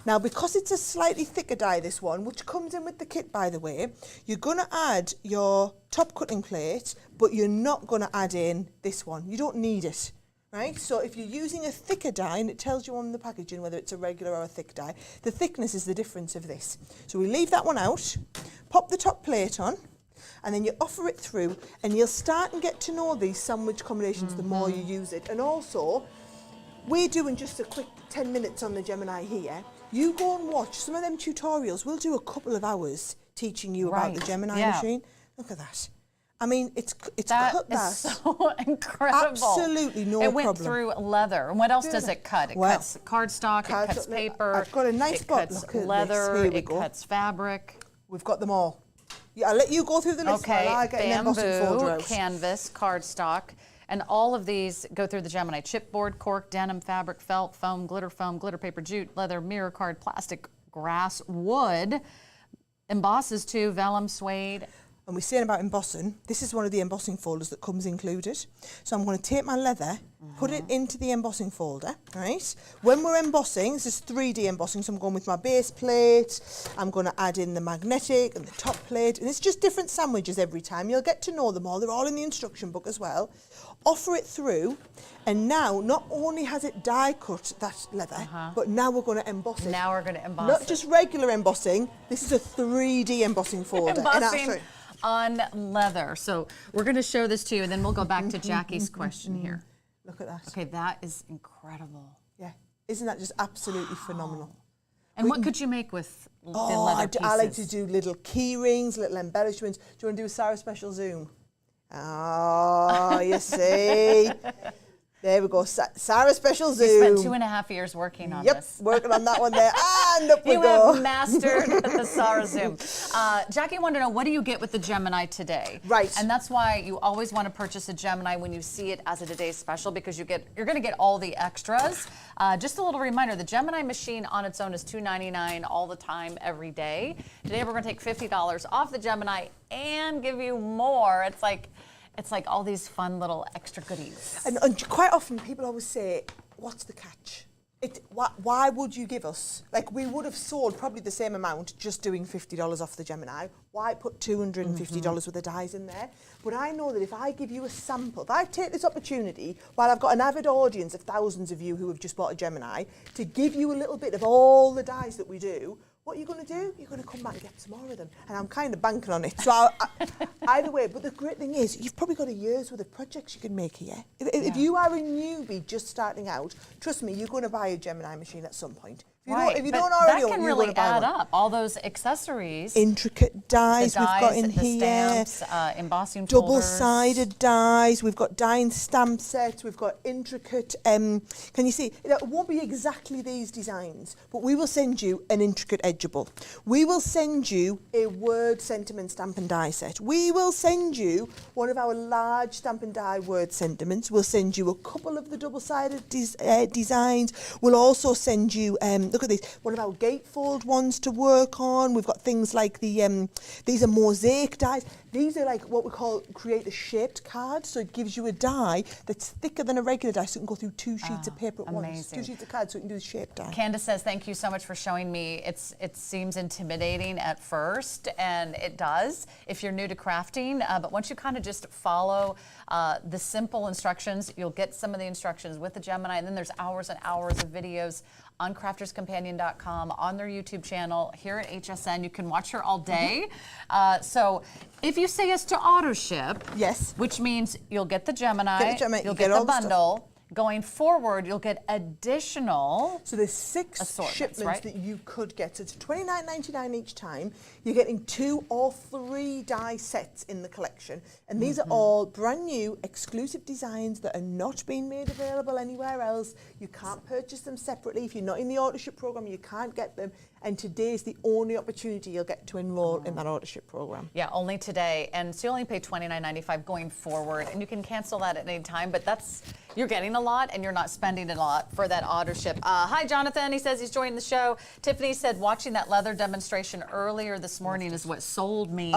Now, because it's a slightly thicker die, this one, which comes in with the kit, by the way, you're going to add your top cutting plate, but you're not going to add in this one. You don't need it, right? So if you're using a thicker die, and it tells you on the packaging whether it's a regular or a thick die, the thickness is the difference of this. So we leave that one out, pop the top plate on, and then you offer it through, and you'll start and get to know these sandwich combinations the more you use it. And also, we're doing just a quick 10 minutes on the Gemini here. You go and watch some of them tutorials. We'll do a couple of hours teaching you about the Gemini machine. Look at that. I mean, it's cut that. So incredible. Absolutely no problem. It went through leather. And what else does it cut? It cuts cardstock, it cuts paper. I've got a nice spot. Look at leather, it cuts fabric. We've got them all. Yeah, I'll let you go through the list while I get an embossing folder out. Canvas, cardstock, and all of these go through the Gemini. Chipboard, cork, denim, fabric, felt, foam, glitter paper, jute, leather, mirror card, plastic, grass, wood, embosses too, vellum, suede. And we're saying about embossing, this is one of the embossing folders that comes included. So I'm going to take my leather, put it into the embossing folder, right? When we're embossing, this is 3D embossing, so I'm going with my base plate, I'm going to add in the magnetic and the top plate, and it's just different sandwiches every time. You'll get to know them all, they're all in the instruction book as well. Offer it through, and now not only has it die cut that leather, but now we're going to emboss it. Now we're going to emboss Not just regular embossing, this is a 3D embossing folder. Embossing on leather. So we're going to show this to you, and then we'll go back to Jackie's question here. Look at that. Okay, that is incredible. Yeah, isn't that just absolutely phenomenal? And what could you make with the leather pieces? I like to do little key rings, little embellishments. Do you want to do a Sarah special zoom? Oh, you see. There we go. Sarah special zoom. You spent 2.5 years working on this. Yep, working on that one there. And up we go. You have mastered the Sarah zoom. Jackie wanted to know, what do you get with the Gemini today? Right. And that's why you always want to purchase a Gemini when you see it as a today's special, because you're going to get all the extras. Just a little reminder, the Gemini machine on its own is $2.99 all the time, every day. Today we're going to take $50 off the Gemini and give you more. It's like all these fun little extra goodies. And quite often people always say, what's the catch? Why would you give us, like we would have sold probably the same amount just doing $50 off the Gemini. Why put $250 worth of dies in there? But I know that if I give you a sample, if I take this opportunity, while I've got an avid audience of thousands of you who have just bought a Gemini, to give you a little bit of all the dies that we do, what are you going to do? You're going to come back and get some more of them. And I'm kind of banking on it. So either way, but the great thing is, you've probably got a year's worth of projects you can make here. If you are a newbie just starting out, trust me, you're going to buy a Gemini machine at some point. If you don't already that can really add up. All those accessories. Intricate dies we've got in the here. Stamps, embossing folders. Double-sided dies. We've got die and stamp sets. We've got intricate, can you see? It won't be exactly these designs, but we will send you an intricate edgeable. We will send you a word sentiment stamp and die set. We will send you one of our large stamp and die word sentiments. We'll send you a couple of the double-sided designs. We'll also send you, look at these, one of our gatefold ones to work on. We've got things like the, these are mosaic dies. These are like what we call create a shaped card. So it gives you a die that's thicker than a regular die, so it can go through 2 sheets of paper at once. 2 sheets of card, so it can do the shaped die. Candace says, thank you so much for showing me. It seems intimidating at first, and it does if you're new to crafting. But once you kind of just follow the simple instructions, you'll get some of the instructions with the Gemini, and then there's hours and hours of videos on crafterscompanion.com, on their YouTube channel, here at HSN. You can watch her all day. So if you say yes to Autoship, yes, which means you'll get the Gemini, you'll get the bundle. Going forward, you'll get additional. So there's 6 shipments that you could get. So it's $29.99 each time. You're getting 2 or 3 die sets in the collection. And these are all brand new, exclusive designs that are not being made available anywhere else. You can't purchase them separately. If you're not in the Autoship program, you can't get them. And today is the only opportunity you'll get to enroll in that Autoship program. Yeah, only today. And so you only pay $29.95 going forward. And you can cancel that at any time, but you're getting a lot and you're not spending a lot for that Autoship. Hi, Jonathan. He says he's joining the show. Tiffany said watching that leather demonstration earlier this morning is what sold me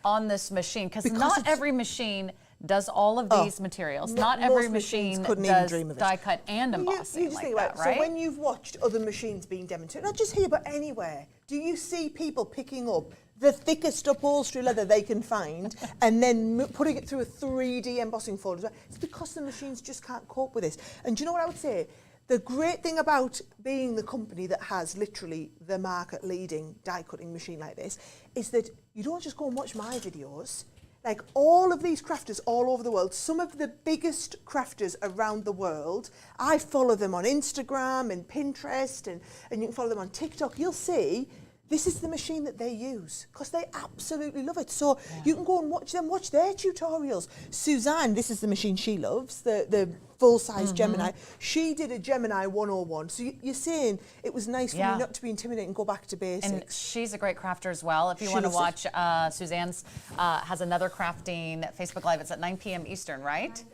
on this machine, because not every machine does all of these materials. Not every machine couldn't even does dream of it. die cut and embossing You just like think that, about it. right? So when you've watched other machines being demonstrated, not just here but anywhere, do you see people picking up the thickest upholstery leather they can find and then putting it through a 3D embossing folder? It's because the machines just can't cope with this. And do you know what I would say? The great thing about being the company that has literally the market leading die cutting machine like this is that you don't just go and watch my videos. Like all of these crafters all over the world, some of the biggest crafters around the world, I follow them on Instagram and Pinterest and you can follow them on TikTok. You'll see this is the machine that they use because they absolutely love it. So you can go and watch them, watch their tutorials. Suzanne, this is the machine she loves, the full-size Gemini. She did a Gemini 101. So you're saying it was nice for me not to be intimidated and go back to basics. And she's a great crafter as well. If you want to watch, Suzanne's has another crafting Facebook Live. It's at 9 p.m. Eastern, right?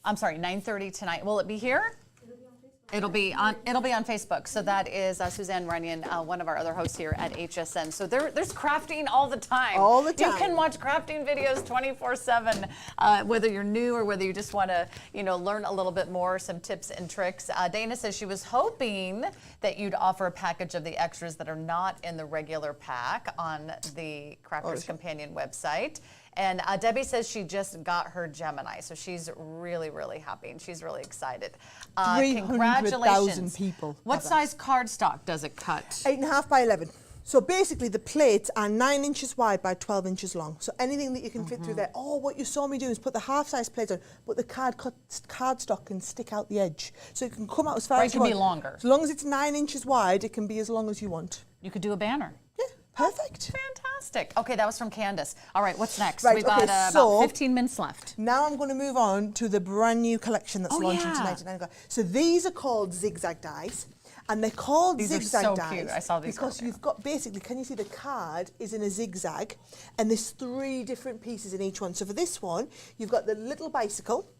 I'm sorry, 9:30 tonight. Will it be here? It'll be on Facebook. So that is Suzanne Runyon, one of our other hosts here at HSN. So there's crafting all the time. All the time. You can watch crafting videos 24/7, whether you're new or whether you just want to, learn a little bit more, some tips and tricks. Dana says she was hoping that you'd offer a package of the extras that are not in the regular pack on the Crafters Companion website. And Debbie says she just got her Gemini, so she's really, really happy and she's really excited. 300,000 people. What size cardstock does it cut? 8.5 by 11. So basically the plates are 9 inches wide by 12 inches long. So anything that you can fit through there. Oh, what you saw me do is put the half-size plates on, but the cardstock can stick out the edge. So it can come out as far as you want. It can be longer. As long as it's 9 inches wide, it can be as long as you want. You could do a banner. Yeah, perfect. Fantastic. Okay, that was from Candace. All right, what's next? Right, We've got about 15 minutes left. Now I'm going to move on to the brand new collection that's launching tonight at 9 o'clock. So these are called zigzag dies. And they're called zigzag so dies cute. I saw these because you've got basically, can you see the card is in a zigzag and there's 3 different pieces in each one. So for this one, you've got the little bicycle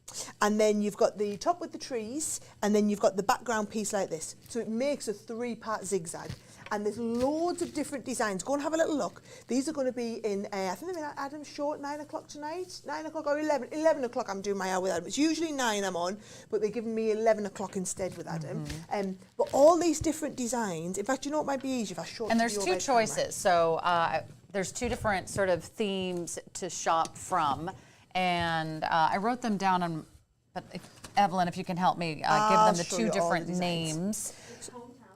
and then you've got the top with the trees and then you've got the background piece like this. So it makes a 3-part zigzag. And there's loads of different designs. Go and have a little look. These are going to be in, I think they're in Adam's show at 9 o'clock tonight. 9 o'clock or 11. 11 o'clock I'm doing my hour with Adam. It's usually 9 I'm on, but they're giving me 11 o'clock instead with Adam. But all these different designs, in fact, you know, it might be easier if I show it to you. And there's 2 choices. So there's 2 different sort of themes to shop from. And I wrote them down on, but Evelyn, if you can help me, give them the 2 different names.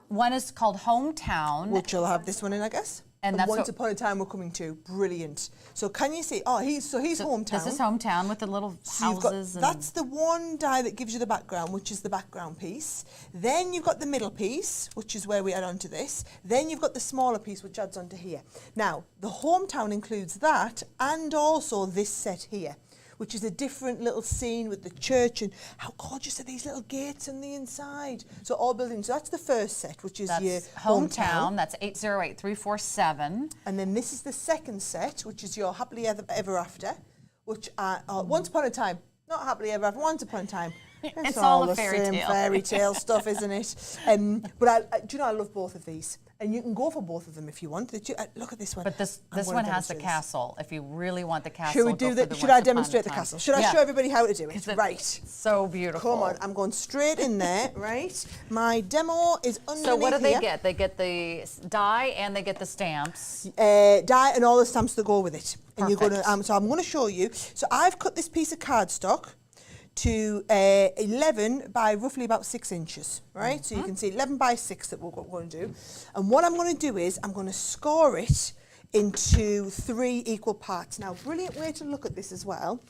One is called Hometown. Which you'll have this one in, I guess. And that's Once Upon a Time We're Coming To. Brilliant. So can you see? Oh, he's Hometown. This is Hometown with the little houses. That's the one die that gives you the background, which is the background piece. Then you've got the middle piece, which is where we add onto this. Then you've got the smaller piece, which adds onto here. Now, the Hometown includes that and also this set here, which is a different little scene with the church and how gorgeous are these little gates on the inside. So all buildings. So that's the first set, which is your Hometown. That's 808347. And then this is the second set, which is your Happily Ever After, which are Once Upon a Time. Not Happily Ever After, Once Upon a Time. It's all a fairy tale. Fairy tale stuff, isn't it? But do you know, I love both of these. And you can go for both of them if you want. Look at this one. But this one has the castle. If you really want the castle, should we do that? Should I demonstrate the castle? Should I show everybody how to do it? Right. So beautiful. Come on, I'm going straight in there. Right. My demo is underneath. So what do they get? They get the die and they get the stamps. Die and all the stamps that go with it. Perfect. And you're going to. So I'm going to show you. So I've cut this piece of cardstock to 11 by roughly about 6 inches, right? So you can see 11 by 6 that we're going to do. And what I'm going to do is I'm going to score it into 3 equal parts. Now, a brilliant way to look at this as well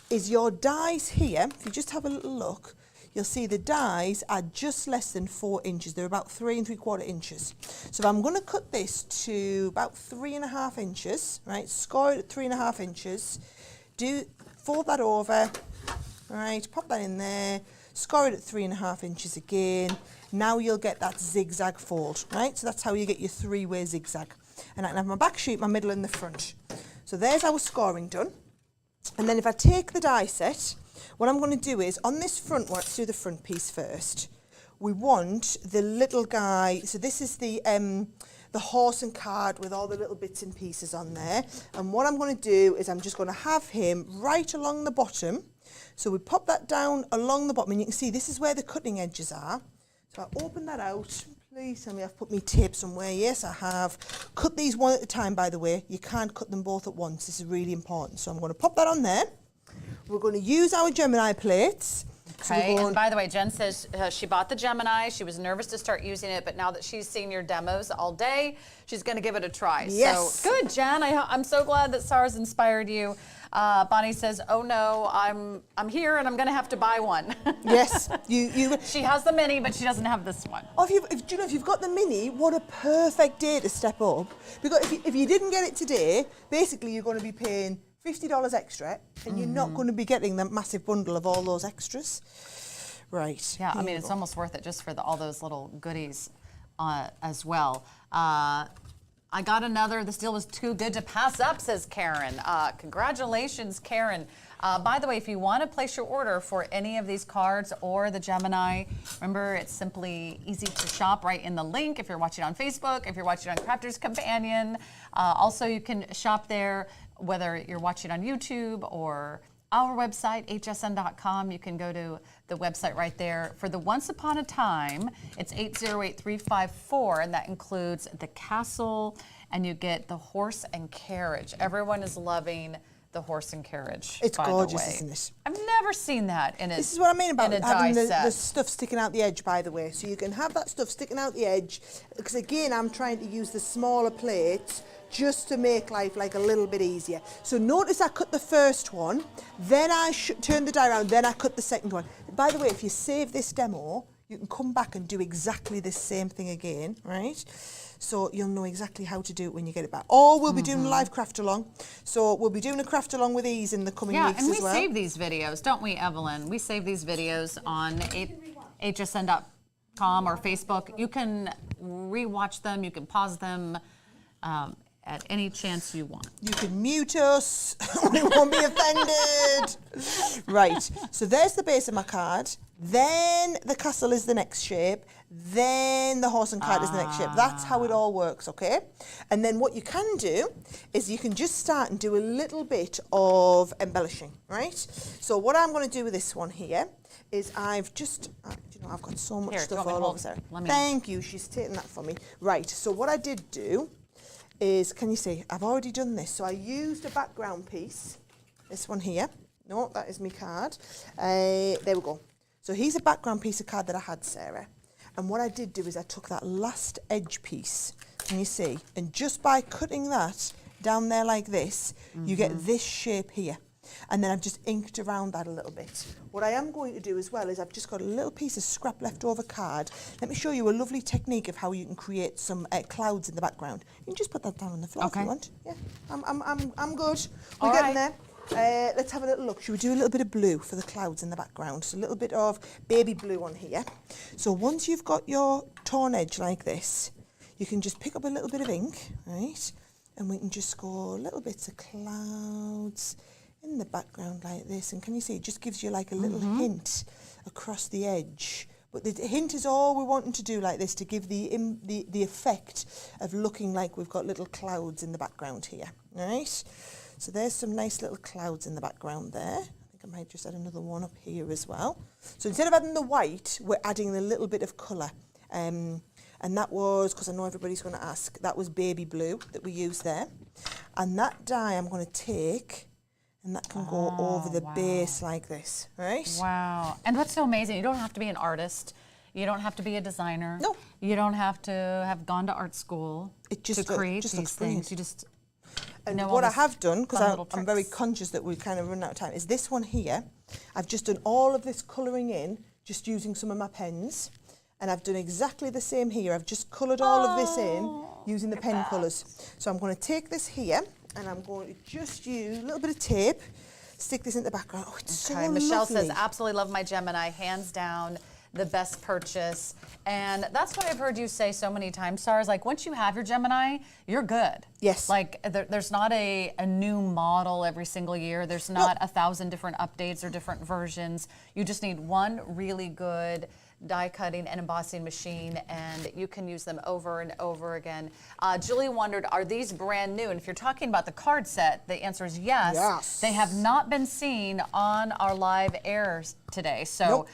is your dies here. If you just have a little look, you'll see the dies are just less than 4 inches. They're about 3 3/4 inches. So if I'm going to cut this to about 3.5 inches, right? Score it at 3.5 inches. Fold that over. Right, pop that in there, score it at 3.5 inches again. Now you'll get that zigzag fold, right? So that's how you get your 3-way zigzag. And I can have my back sheet, my middle and the front. So there's our scoring done. And then if I take the die set, what I'm going to do is, on this front one, let's do the front piece first. We want the little guy, so this is the the horse and card with all the little bits and pieces on there. And what I'm going to do is I'm just going to have him right along the bottom. So we pop that down along the bottom, and you can see this is where the cutting edges are. So I open that out. Please tell me I've put my tape somewhere. Yes, I have. Cut these one at a time, by the way. You can't cut them both at once. This is really important. So I'm going to pop that on there. We're going to use our Gemini plates. Okay, and by the way, Jen says she bought the Gemini. She was nervous to start using it, but now that she's seen your demos all day, she's going to give it a try. Yes. So good, Jen. I'm so glad that SARS inspired you. Bonnie says, "Oh no, I'm here and I'm going to have to buy one." Yes, She has the mini, but she doesn't have this one. Oh, if you've got the mini, what a perfect day to step up. Because if you didn't get it today, basically you're going to be paying $50 extra, and you're not going to be getting that massive bundle of all those extras. Right. Yeah, I mean, it's almost worth it just for all those little goodies as well. I got another. This deal was too good to pass up, says Karen. Congratulations, Karen. By the way, if you want to place your order for any of these cards or the Gemini, remember it's simply easy to shop right in the link if you're watching on Facebook, if you're watching on Crafter's Companion. Also, you can shop there whether you're watching on YouTube or our website, hsn.com. You can go to the website right there. For the Once Upon a Time, it's 808354, and that includes the castle, and you get the horse and carriage. Everyone is loving the horse and carriage. It's by gorgeous, the way. isn't it? I've never seen that in a This is what I mean about having die the set. stuff sticking out the edge, by the way. So you can have that stuff sticking out the edge, because again, I'm trying to use the smaller plates just to make life like a little bit easier. So notice I cut the first one, then I turn the die around, then I cut the second one. By the way, if you save this demo, you can come back and do exactly the same thing again, right? So you'll know exactly how to do it when you get it back. Or we'll be doing a live craft along. So we'll be doing a craft along with these in the coming weeks as well. Yeah, and we save these videos, don't we, Evelyn? We save these videos on hsn.com or Facebook. You can rewatch them, you can pause them at any chance you want. You can mute us, we won't be offended. Right, so there's the base of my card. Then the castle is the next shape. Then the horse and cart is the next shape. That's how it all works, okay? And then what you can do is you can just start and do a little bit of embellishing, right? So what I'm going to do with this one here is I've just, I've got so much stuff all over there. Thank you, she's taking that for me. Right, so what I did do is, can you see, I've already done this. So I used a background piece, this one here. No, that is my card. There we go. So here's a background piece of card that I had, Sarah. And what I did do is I took that last edge piece, can you see? And just by cutting that down there like this, you get this shape here. And then I've just inked around that a little bit. What I am going to do as well is I've just got a little piece of scrap leftover card. Let me show you a lovely technique of how you can create some clouds in the background. You can just put that down on the floor if you want. Yeah, I'm good. We're getting there. Let's have a little look. Should we do a little bit of blue for the clouds in the background? So a little bit of baby blue on here. So once you've got your torn edge like this, you can just pick up a little bit of ink, right? And we can just go little bits of clouds in the background like this. And can you see, it just gives you like a little hint across the edge. But the hint is all we're wanting to do like this to give the effect of looking like we've got little clouds in the background here, right? So there's some nice little clouds in the background there. I think I might just add another one up here as well. So instead of adding the white, we're adding a little bit of colour. And that was, because I know everybody's going to ask, that was baby blue that we used there. And that dye I'm going to take, and that can go over the base like this, right? Wow. And what's so amazing, you don't have to be an artist. You don't have to be a designer. No. You don't have to have gone to art school to create these things. You just... And what I have done, because I'm very conscious that we're kind of running out of time, is this one here. I've just done all of this colouring in, just using some of my pens. And I've done exactly the same here. I've just coloured all of this in using the pen colours. So I'm going to take this here, and I'm going to just use a little bit of tape, stick this in the background. Oh, it's so lovely. Michelle says, absolutely love my Gemini, hands down. The best purchase. And that's what I've heard you say so many times, Sars, like once you have your Gemini, you're good. Yes. Like there's not a new model every single year. There's not 1,000 different updates or different versions. You just need one really good die cutting and embossing machine, and you can use them over and over again. Julie wondered, are these brand new? And if you're talking about the card set, the answer is yes. Yes. They have not been seen on our live airs today. So Nope.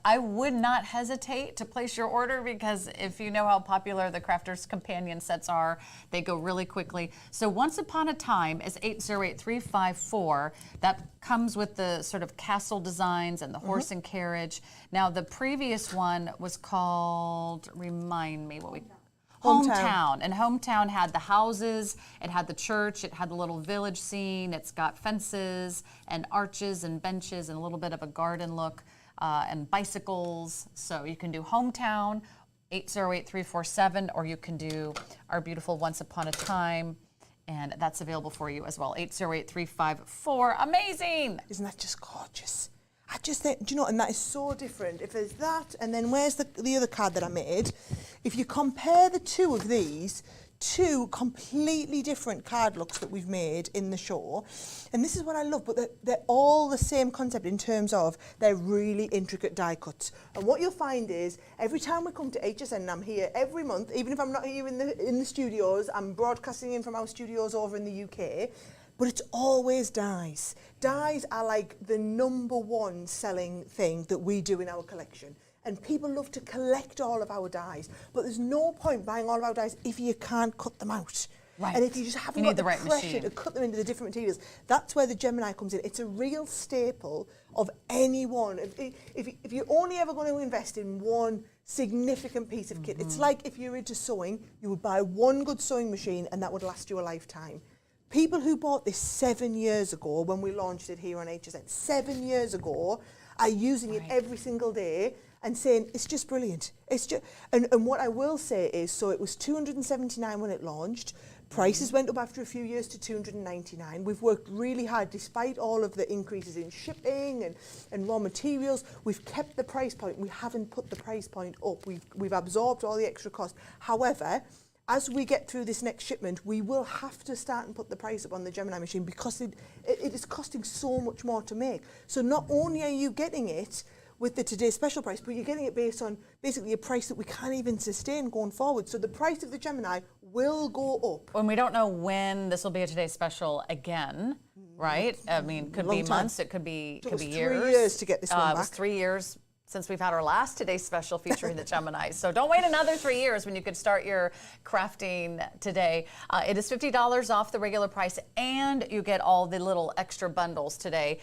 I would not hesitate to place your order, because if you know how popular the Crafter's Companion sets are, they go really quickly. So Once Upon a Time is 808354. That comes with the sort of castle designs and the horse and carriage. Now the previous one was called, remind me what we... Hometown. And Hometown had the houses, it had the church, it had the little village scene, it's got fences and arches and benches and a little bit of a garden look, and bicycles. So you can do Hometown, 808347, or you can do our beautiful Once Upon a Time, and that's available for you as well, 808354. Amazing! Isn't that just gorgeous? I just think, do you know, and that is so different. If there's that, and then where's the other card that I made? If you compare the two of these, two completely different card looks that we've made in the show, and this is what I love, but they're all the same concept in terms of they're really intricate die cuts. And what you'll find is every time we come to HSN, and I'm here every month, even if I'm not here in the studios, I'm broadcasting in from our studios over in the UK, but it's always dies. Dies are like the #1 selling thing that we do in our collection. And people love to collect all of our dies, but there's no point buying all of our dies if you can't cut them out. Right. And if you just haven't got the pressure to cut them into the different materials, that's where the Gemini comes in. It's a real staple of anyone. If you're only ever going to invest in one significant piece of kit, it's like if you're into sewing, you would buy one good sewing machine and that would last you a lifetime. People who bought this 7 years ago when we launched it here on HSN, 7 years ago, are using it every single day and saying, it's just brilliant. It's just, and what I will say is, so it was $279 when it launched. Prices went up after a few years to $299. We've worked really hard, despite all of the increases in shipping and raw materials. We've kept the price point. We haven't put the price point up. We've absorbed all the extra cost. However, as we get through this next shipment, we will have to start and put the price up on the Gemini machine, because it is costing so much more to make. So not only are you getting it with the Today Special price, but you're getting it based on basically a price that we can't even sustain going forward. So the price of the Gemini will go up. And we don't know when this will be a Today Special again, right? I mean, could be months, it could be years. 3 years to get this one back. It was 3 years since we've had our last Today Special featuring the Gemini. So don't wait another 3 years when you could start your crafting today. It is $50 off the regular price, and you get all the little extra bundles today.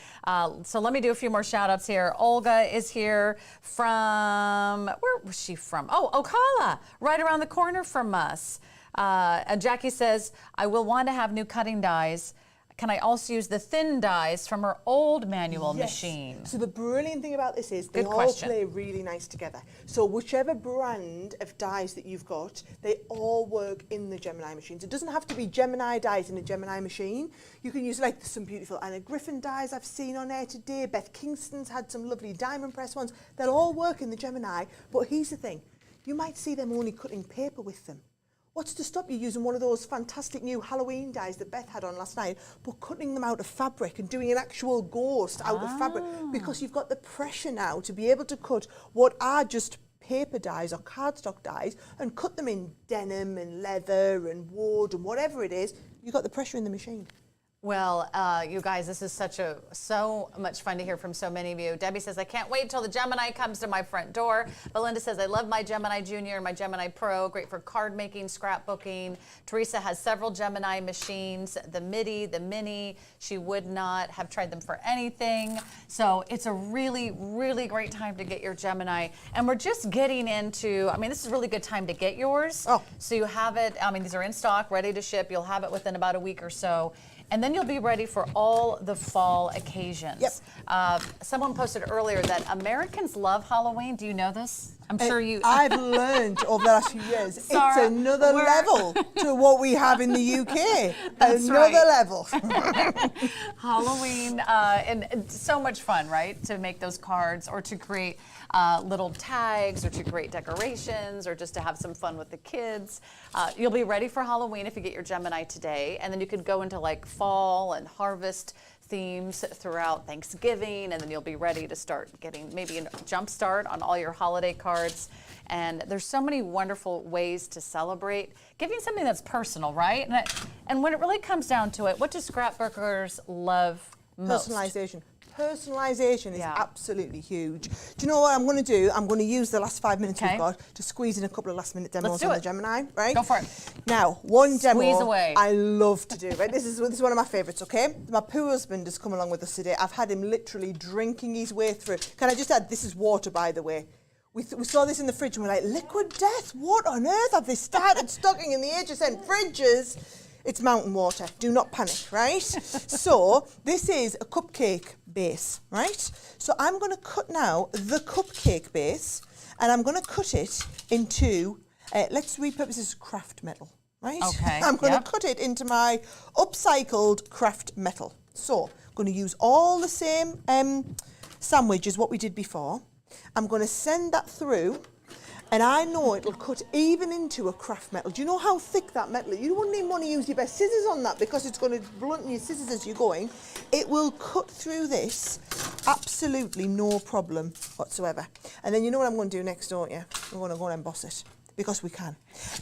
So let me do a few more shout outs here. Olga is here from, where was she from? Oh, Ocala, right around the corner from us. And Jackie says, I will want to have new cutting dies. Can I also use the thin dies from her old manual machine? So the brilliant thing about this is they all play really nice together. So whichever brand of dies that you've got, they all work in the Gemini machines. It doesn't have to be Gemini dies in a Gemini machine. You can use like some beautiful Anna Griffin dies I've seen on air today. Beth Kingston's had some lovely diamond press ones. They'll all work in the Gemini. But here's the thing. You might see them only cutting paper with them. What's to stop you using one of those fantastic new Halloween dies that Beth had on last night, but cutting them out of fabric and doing an actual ghost out of fabric? Because you've got the pressure now to be able to cut what are just paper dies or cardstock dies and cut them in denim and leather and wood and whatever it is. You've got the pressure in the machine. Well, you guys, this is so much fun to hear from so many of you. Debbie says, I can't wait till the Gemini comes to my front door. Belinda says, I love my Gemini Junior and my Gemini Pro, great for card making, scrapbooking. Teresa has several Gemini machines, the MIDI, the Mini. She would not have tried them for anything. So it's a really, really great time to get your Gemini. And we're just getting into, I mean, this is a really good time to get yours. Oh. So you have it, I mean, these are in stock, ready to ship. You'll have it within about a week or so. And then you'll be ready for all the fall occasions. Yep. Someone posted earlier that Americans love Halloween. Do you know this? I'm sure you... I've learned over the last few years, it's another level to what we have in the UK. That's another level. Halloween, and so much fun, right? To make those cards or to create little tags or to create decorations or just to have some fun with the kids. You'll be ready for Halloween if you get your Gemini today, and then you could go into like fall and harvest themes throughout Thanksgiving, and then you'll be ready to start getting maybe a jump start on all your holiday cards. And there's so many wonderful ways to celebrate, giving something that's personal, right? And when it really comes down to it, what do scrapbookers love most? Personalization. Personalization is Yeah. absolutely huge. Do you know what I'm going to do? I'm going to use the last 5 minutes Okay. we've got to squeeze in a couple of last minute demos Let's do on it. the Gemini, right? Go for it. Now, one demo Squeeze away. I love to do, right? This is one of my favourites, okay? My poor husband has come along with us today. I've had him literally drinking his way through. Can I just add, this is water, by the way. We saw this in the fridge and we're like, liquid death? What on earth have they started stocking in the HSN fridges? It's mountain water. Do not panic, right? So this is a cupcake base, right? So I'm going to cut now the cupcake base, and I'm going to cut it into, let's repurpose this craft metal, right? Okay, I'm going to yep. cut it into my upcycled craft metal. So I'm going to use all the same sandwich as what we did before. I'm going to send that through. And I know it'll cut even into a craft metal. Do you know how thick that metal is? You wouldn't even want to use your best scissors on that because it's going to blunt your scissors as you're going. It will cut through this absolutely no problem whatsoever. And then you know what I'm going to do next, don't you? I'm going to go and emboss it because we can.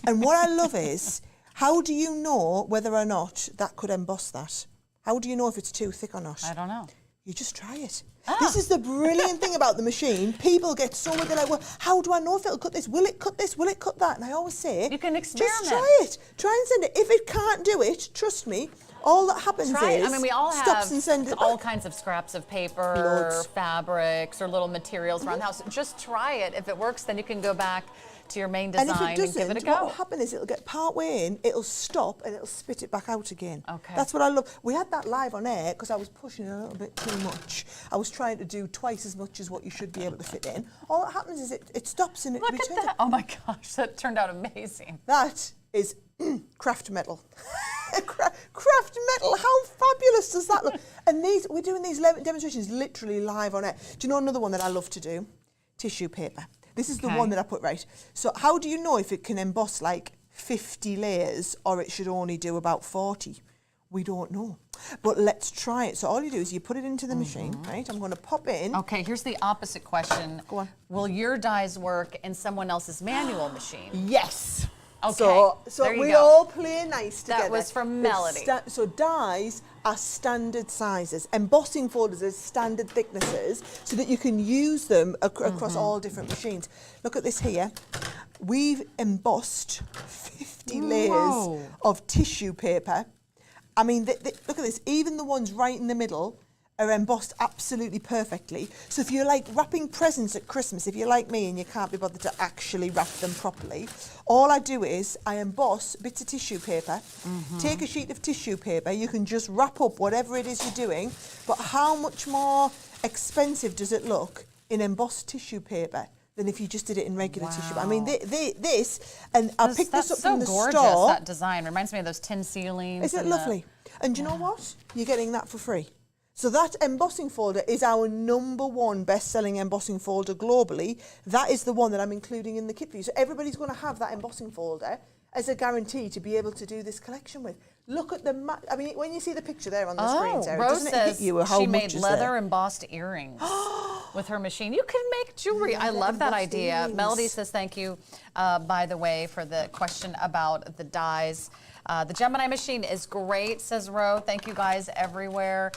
And what I love is, how do you know whether or not that could emboss that? How do you know if it's too thick or not? I don't know. You just try it. This is the brilliant thing about the machine. People get so they're like, well, how do I know if it'll cut this? Will it cut this? Will it cut that? And I always say, You can experiment. just try it. Try and send it. If it can't do it, trust me, all that happens Right. is I mean, we all stops and send have it all back. kinds of scraps of paper, Loads. fabrics, or little materials around the house. Just try it. If it works, then you can go back to your main And design if it and give it a doesn't, what will go. happen is it'll get part way in, it'll stop, and it'll spit it back out again. Okay. That's what I love. We had that live on air because I was pushing it a little bit too much. I was trying to do twice as much as what you should be able to fit in. All that happens is it stops and it Look returns. at that. Oh my gosh, that turned out amazing. That is craft metal. Craft metal, how fabulous does that look? And we're doing these demonstrations literally live on air. Do you know another one that I love to do? Tissue paper. This is the Okay. one that I put right. So how do you know if it can emboss like 50 layers or it should only do about 40? We don't know. But let's try it. So all you do is you put it into the machine, right? I'm going to pop it in. Okay, here's the opposite question. Go on. Will your dyes work in someone else's manual machine? Yes. Okay, So there you we go. all play nice That together. was from The Melody. So dyes are standard sizes. Embossing folders are standard thicknesses so that you can use them across all different machines. Look at this here. We've embossed 50 layers Whoa. of tissue paper. I mean, look at this. Even the ones right in the middle are embossed absolutely perfectly. So if you're like wrapping presents at Christmas, if you're like me and you can't be bothered to actually wrap them properly, all I do is I emboss bits of tissue paper, take a sheet of tissue paper, you can just wrap up whatever it is you're doing, but how much more expensive does it look in embossed tissue paper than if you just did it in regular tissue? I mean, this, and I picked this up from the That's so gorgeous, store. that design. Reminds me of those tin ceilings. Isn't it and lovely? And do you know what? You're getting that for free. So that embossing folder is our #1 best-selling embossing folder globally. That is the one that I'm including in the kit for you. So everybody's going to have that embossing folder as a guarantee to be able to do this collection with. Look at the, I mean, when you see the picture there on the screen, Sarah, Rose doesn't it hit says you how she much made is leather there? embossed earrings with her machine. You can make jewelry. I Leather love that embossed idea. earrings. Melody says thank you, by the way, for the question about the dyes. The Gemini machine is great, says Ro. Thank you guys everywhere.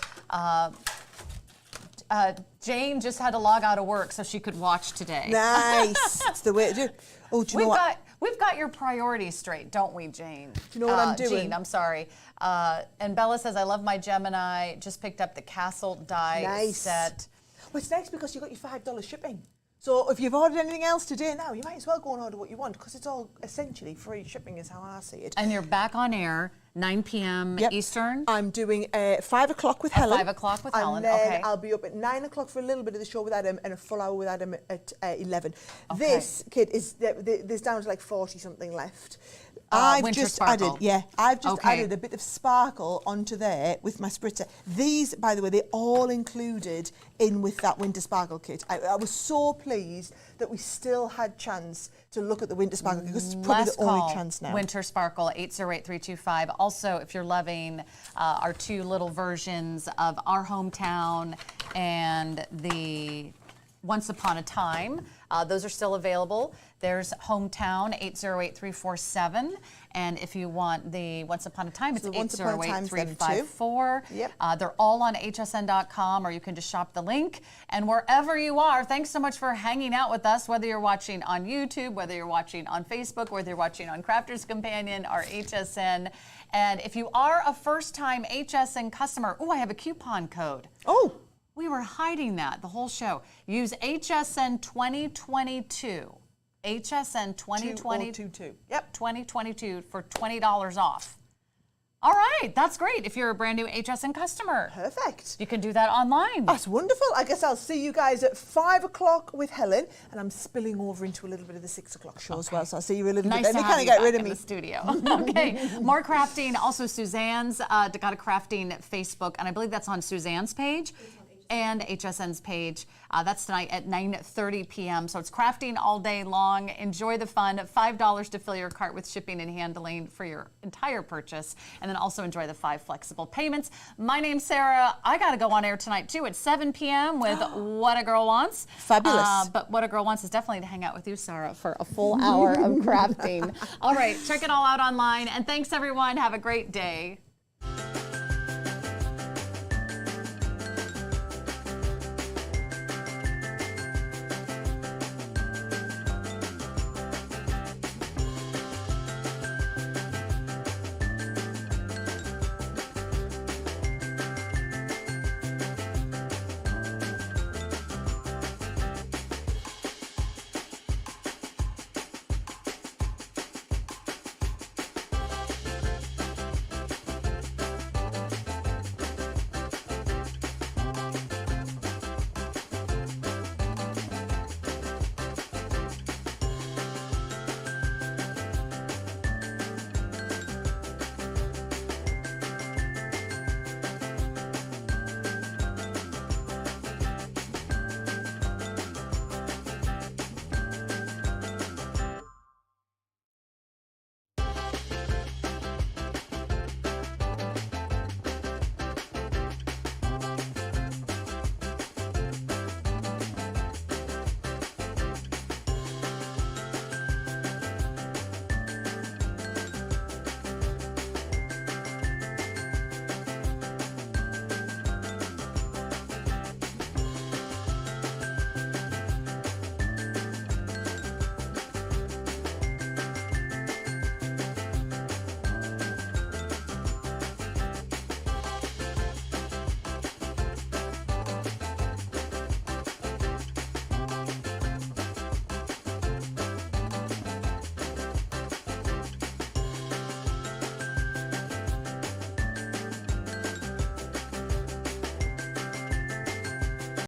Jane just had to log out of work so she could watch today. Nice. It's the way to do it. Oh, do you know what? We've got your priorities straight, don't we, Jane? Do you know what I'm doing? Jean, I'm sorry. And Bella says, I love my Gemini. Just picked up the Castle die Nice. set. Well, it's nice because you got your $5 shipping. So if you've ordered anything else today now, you might as well go and order what you want because it's all essentially free shipping is how I see it. And you're back on air, 9 p.m. Yep. Eastern. I'm doing 5 o'clock with Helen. 5 o'clock with and Helen, then okay. I'll be up at 9 o'clock for a little bit of the show with Adam and a full hour with Adam at 11. Okay. This kit is, there's down to like 40 something left. I've winter just sparkle. I've just Okay. added a bit of sparkle onto there with my spritzer. These, by the way, they're all included in with that winter sparkle kit. I was so pleased that we still had chance to look at the winter sparkle kit, because it's probably Last the only call, chance now. Winter Sparkle, 808-325. Also, if you're loving our two little versions of Our Hometown and the Once Upon a Time, those are still available. There's Hometown, 808-347. And if you want the Once Upon a Time, it's So Once Upon a Time's them too. 808-354. Yep. They're all on hsn.com, or you can just shop the link. And wherever you are, thanks so much for hanging out with us, whether you're watching on YouTube, whether you're watching on Facebook, whether you're watching on Crafter's Companion or HSN. And if you are a first-time HSN customer, I have a coupon code. Oh, We were hiding that the whole show. Use HSN 2022. HSN 2022. 2022. Yep. 2022 for $20 off. All right, that's great if you're a brand new HSN customer. Perfect. You can do that online. That's wonderful. I guess I'll see you guys at 5 o'clock with Helen, and I'm spilling over into a little bit of the 6 o'clock show as well, so I'll see you a little Nice bit. to And you have kind you of get rid back of in me. the studio. Okay, more crafting. Also, Suzanne's got a crafting Facebook, and I believe that's on Suzanne's page and HSN's page. That's tonight at 9:30 p.m. So it's crafting all day long. Enjoy the fun. $5 to fill your cart with shipping and handling for your entire purchase. And then also enjoy the 5 flexible payments. My name's Sarah. I got to go on air tonight, too, at 7 p.m. with What a Girl Wants. Fabulous. But What a Girl Wants is definitely to hang out with you, Sarah, for a full hour of crafting. All right, check it all out online. And thanks, everyone. Have a great day.